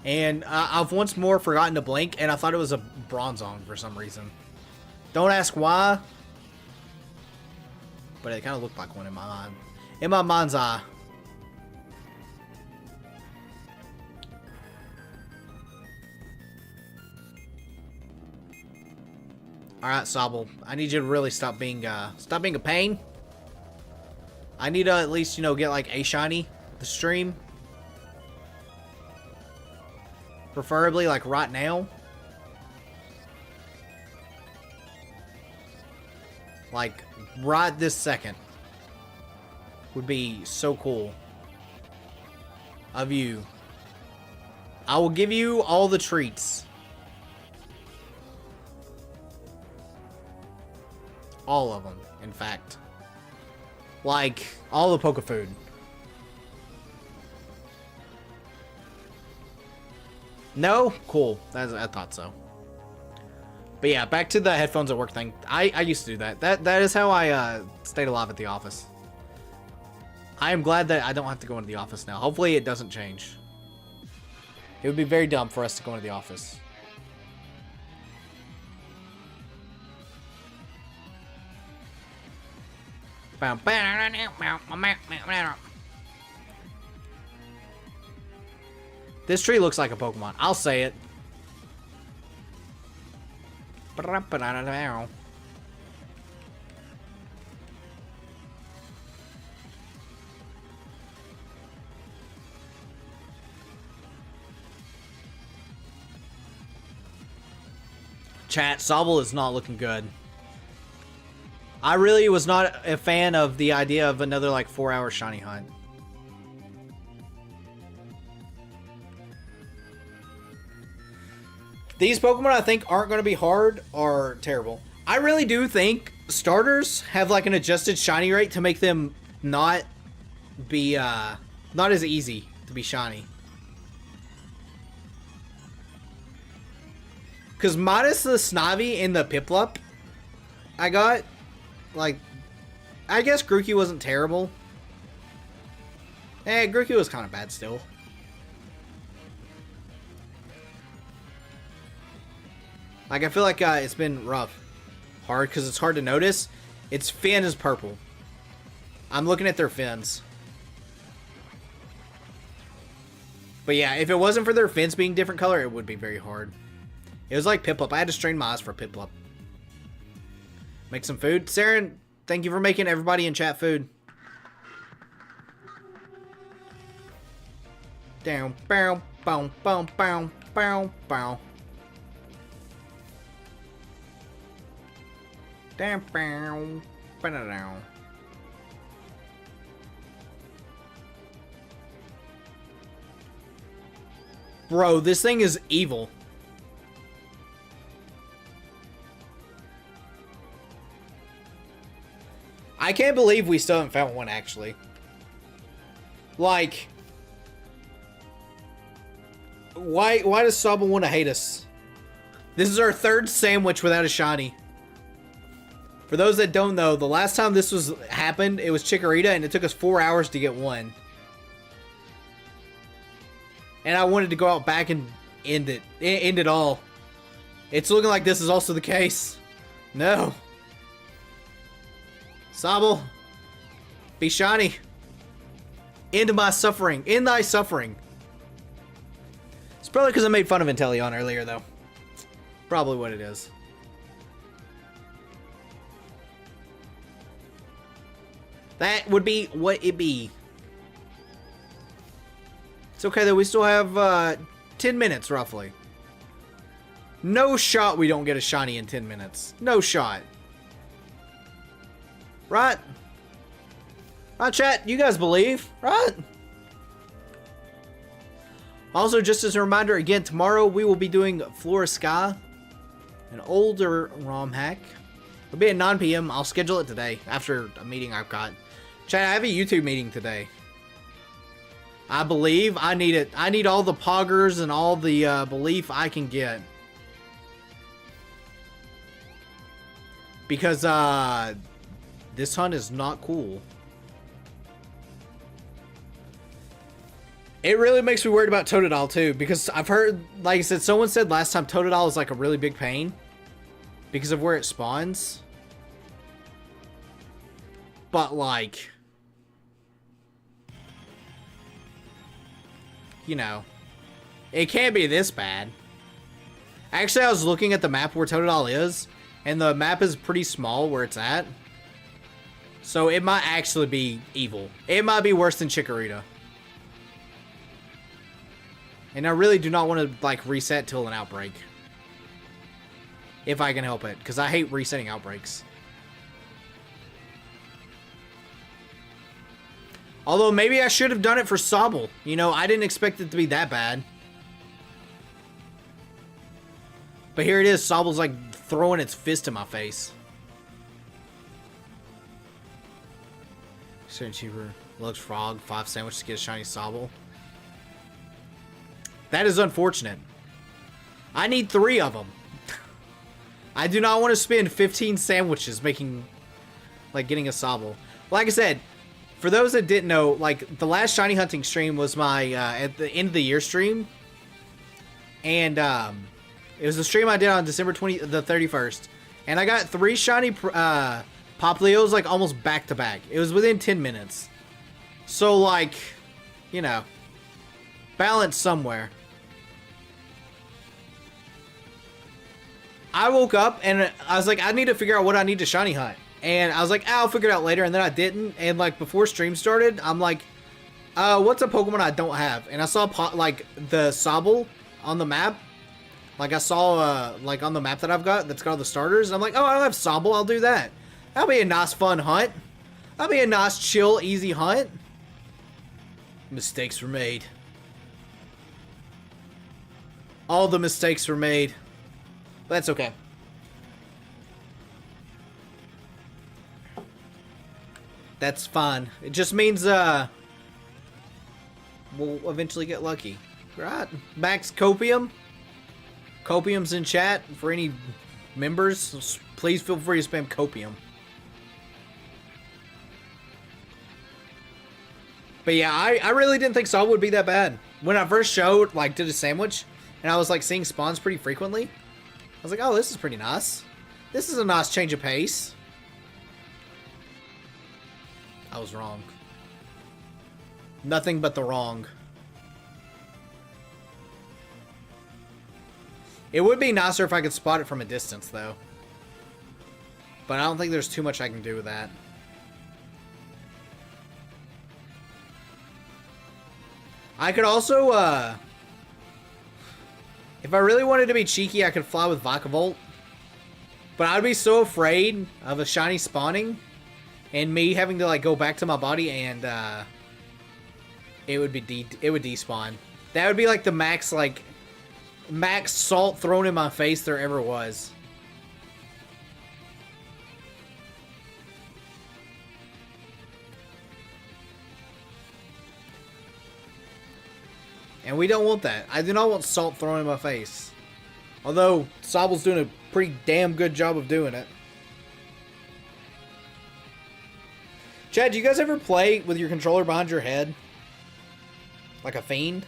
A: And I've once more forgotten to blink, and I thought it was a Bronzong for some reason. Don't ask why. But it kind of looked like one in my mind. In my mind's eye. Alright, Sobble. I need you to really stop being a pain. I need to at least, you know, get like a shiny the stream. Preferably, like, right now. Like, right this second. Would be so cool. Of you. I will give you all the treats. All of them, in fact. Like, all the Poke Food. No? Cool. I thought so. But yeah, back to the headphones at work thing. I used to do that. That is how I stayed alive at the office. I am glad that I don't have to go into the office now. Hopefully it doesn't change. It would be very dumb for us to go into the office. This tree looks like a Pokemon. I'll say it. Chat, Sobble is not looking good. I really was not a fan of the idea of another like 4-hour shiny hunt. These Pokemon I think aren't going to be hard or terrible. I really do think starters have like an adjusted shiny rate to make them not be not as easy to be shiny. Because minus the Snivy and the Piplup I got, like, I guess Grookey wasn't terrible. Grookey was kind of bad still. Like, I feel like it's been rough. Hard, because it's hard to notice. Its fin is purple. I'm looking at their fins. But yeah, if it wasn't for their fins being different color, it would be very hard. It was like Piplup. I had to strain my eyes for Piplup. Make some food. Saren, thank you for making everybody in chat food. Down, bow, bow, bow, bow, bow, bow. Down, bow, bow, down. Bro, this thing is evil. I can't believe we still haven't found one, actually. Like, why does Sobble want to hate us? This is our third sandwich without a shiny. For those that don't know, the last time this happened, it was Chikorita, and it took us 4 hours to get one. And I wanted to go out back and end it all. It's looking like this is also the case. No. Sobble, be shiny. End my suffering. End thy suffering. It's probably because I made fun of Inteleon earlier, though. Probably what it is. That would be what it be. It's okay, though. We still have 10 minutes, roughly. No shot we don't get a shiny in 10 minutes. No shot. Right? Right, chat? You guys believe? Right? Also, just as a reminder, again, tomorrow we will be doing Flora Sky, an older ROM hack. It'll be at 9 p.m. I'll schedule it today after a meeting I've got. Chat, I have a YouTube meeting today. I believe I need it. I need all the poggers and all the belief I can get. Because, this hunt is not cool. It really makes me worried about Totodile too, because I've heard, like I said, someone said last time Totodile is like a really big pain because of where it spawns. But like, you know, it can't be this bad. Actually, I was looking at the map where Totodile is, and the map is pretty small where it's at. So it might actually be evil. It might be worse than Chikorita. And I really do not want to, like, reset till an outbreak. If I can help it. Because I hate resetting outbreaks. Although, maybe I should have done it for Sobble. You know, I didn't expect it to be that bad. But here it is. Sobble's, like, throwing its fist in my face. Certain cheaper. Looks frog. 5 sandwiches to get a shiny Sobble. That is unfortunate. I need 3 of them. I do not want to spend 15 sandwiches making, like, getting a Sobble. Like I said, for those that didn't know, like, the last shiny hunting stream was my, at the end of the year stream. And, it was a stream I did on December 31st. And I got 3 shiny, Popleos, like, almost back to back. It was within 10 minutes. So, like, you know, balance somewhere. I woke up and I was like, I need to figure out what I need to shiny hunt. And I was like, I'll figure it out later. And then I didn't. And like before stream started, I'm like, what's a Pokemon I don't have? And I saw like the Sobble on the map. Like I saw like on the map that I've got that's got all the starters. And I'm like, oh, I don't have Sobble. I'll do that. That'll be a nice fun hunt. That'll be a nice chill, easy hunt. Mistakes were made. All the mistakes were made. But that's okay. That's fine. It just means, we'll eventually get lucky. Right? Max Copium. Copium's in chat. For any members, please feel free to spam Copium. But yeah, I really didn't think Sobble would be that bad. When I first showed, like, did a sandwich, and I was, like, seeing spawns pretty frequently, I was like, oh, this is pretty nice. This is a nice change of pace. I was wrong. Nothing but the wrong. It would be nicer if I could spot it from a distance, though. But I don't think there's too much I can do with that. I could also, if I really wanted to be cheeky, I could fly with Vikavolt. But I'd be so afraid of a shiny spawning and me having to like go back to my body and it would despawn. That would be like the max salt thrown in my face there ever was. And we don't want that. I do not want salt thrown in my face. Although, Sobble's doing a pretty damn good job of doing it. Chad, do you guys ever play with your controller behind your head? Like a fiend?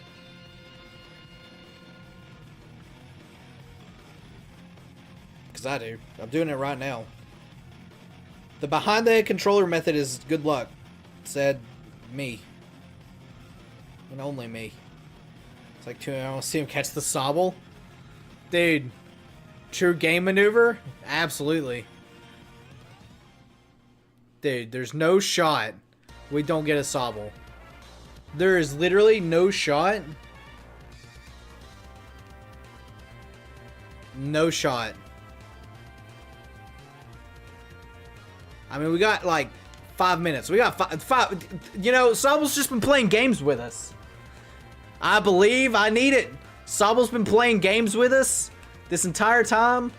A: Because I do. I'm doing it right now. The behind the head controller method is good luck. Said me. And only me. It's like, I want to see him catch the Sobble. Dude. True game maneuver? Absolutely. Dude, there's no shot we don't get a Sobble. There is literally no shot. No shot. I mean, we got like 5 minutes. We got five. You know, Sobble's just been playing games with us. I believe I need it. Sobble's been playing games with us this entire time.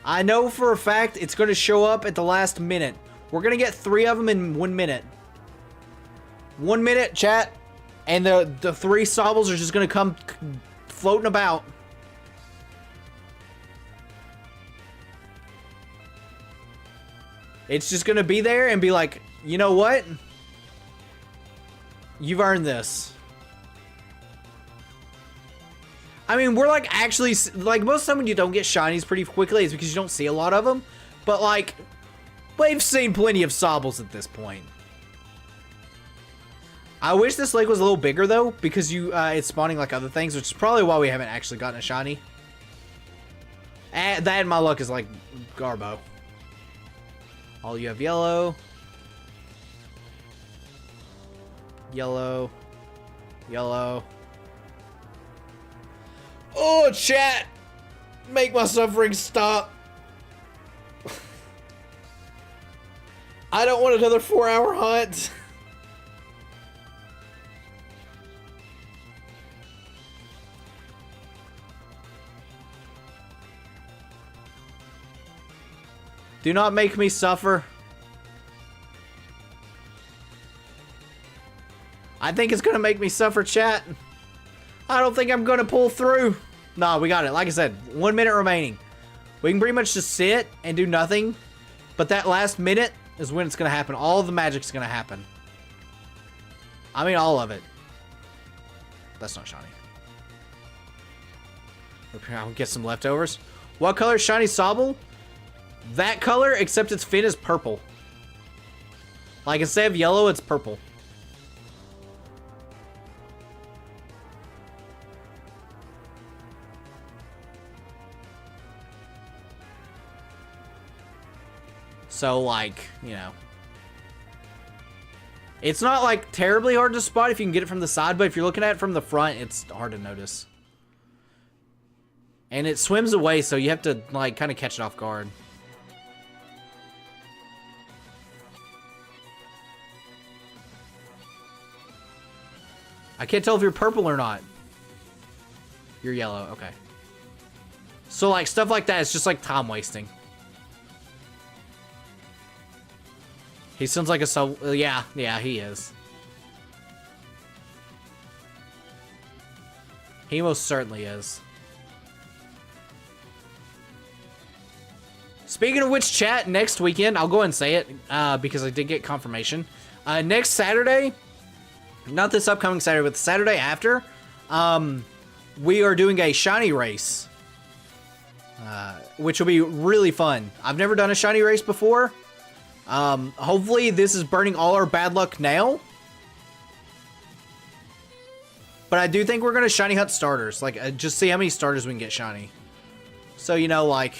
A: I know for a fact it's going to show up at the last minute. We're going to get 3 of them in 1 minute. 1 minute, chat. And the 3 Sobbles are just going to come floating about. It's just going to be there and be like, you know what? You've earned this. I mean, we're like actually, like most of the time when you don't get shinies pretty quickly, it's because you don't see a lot of them. But like, we've seen plenty of Sobbles at this point. I wish this lake was a little bigger though, because it's spawning like other things, which is probably why we haven't actually gotten a shiny. And that and my luck is like Garbo. All you have yellow. Yellow. Yellow. Oh, chat! Make my suffering stop. I don't want another 4-hour hunt. Do not make me suffer. I think it's gonna make me suffer, chat. I don't think I'm gonna pull through. Nah, we got it. Like I said, 1 minute remaining. We can pretty much just sit and do nothing. But that last minute is when it's gonna happen. All of the magic's gonna happen. I mean, all of it. That's not shiny. I'll get some leftovers. What color is shiny Sobble? That color, except its fin is purple. Like, instead of yellow, it's purple. So, like, you know. It's not, like, terribly hard to spot if you can get it from the side, but if you're looking at it from the front, it's hard to notice. And it swims away, so you have to, like, kind of catch it off guard. I can't tell if you're purple or not. You're yellow, okay. So, like, stuff like that is just, like, time wasting. He sounds like a yeah, he is. He most certainly is. Speaking of which, chat, next weekend, I'll go ahead and say it, because I did get confirmation. Next Saturday, not this upcoming Saturday, but the Saturday after, we are doing a shiny race, which will be really fun. I've never done a shiny race before. Hopefully this is burning all our bad luck now. But I do think we're going to shiny hunt starters. Like, just see how many starters we can get shiny. So, you know, like,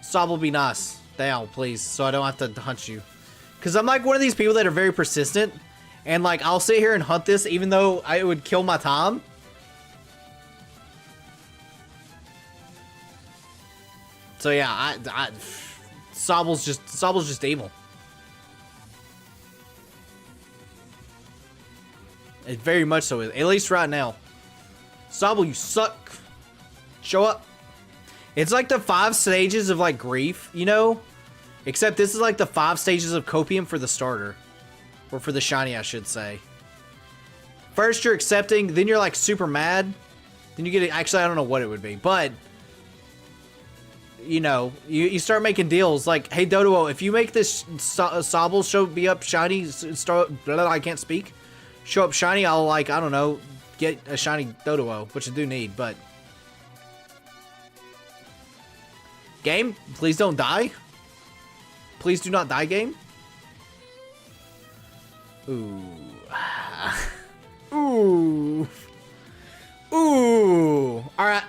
A: Sob will be nice. Down, please, so I don't have to hunt you. Because I'm like one of these people that are very persistent. And, like, I'll sit here and hunt this even though it would kill my time. So, yeah, Sobble's just evil. It very much so is. At least right now. Sobble, you suck. Show up. It's like the 5 stages of, like, grief, you know? Except this is like the 5 stages of copium for the starter. Or for the shiny, I should say. First, you're accepting. Then you're, like, super mad. Then you get it. Actually, I don't know what it would be. But, you know, you start making deals. Like, hey, Dodo, if you make this Sobble show be up shiny, I can't speak. Show up shiny, I'll, like, I don't know, get a shiny Dodo, which I do need, but. Game, please don't die. Please do not die, game. Ooh. Ooh. Ooh. Alright.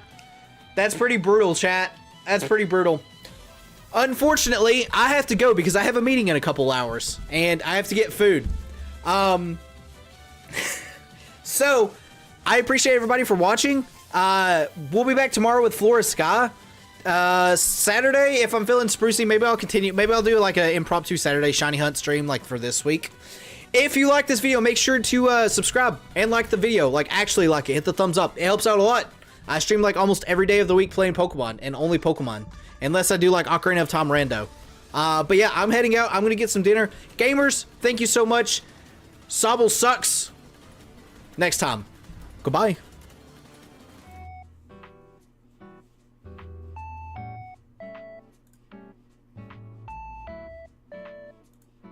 A: That's pretty brutal, chat. That's pretty brutal. Unfortunately, I have to go because I have a meeting in a couple hours. And I have to get food. So, I appreciate everybody for watching. We'll be back tomorrow with Flora Sky. Saturday, if I'm feeling sprucey, maybe I'll continue. Maybe I'll do like an impromptu Saturday shiny hunt stream like for this week. If you like this video, make sure to subscribe and like the video. Like, actually like it. Hit the thumbs up. It helps out a lot. I stream like almost every day of the week playing Pokemon and only Pokemon. Unless I do like Ocarina of Time rando. But yeah, I'm heading out. I'm going to get some dinner. Gamers, thank you so much. Sobble sucks. Next time. Goodbye.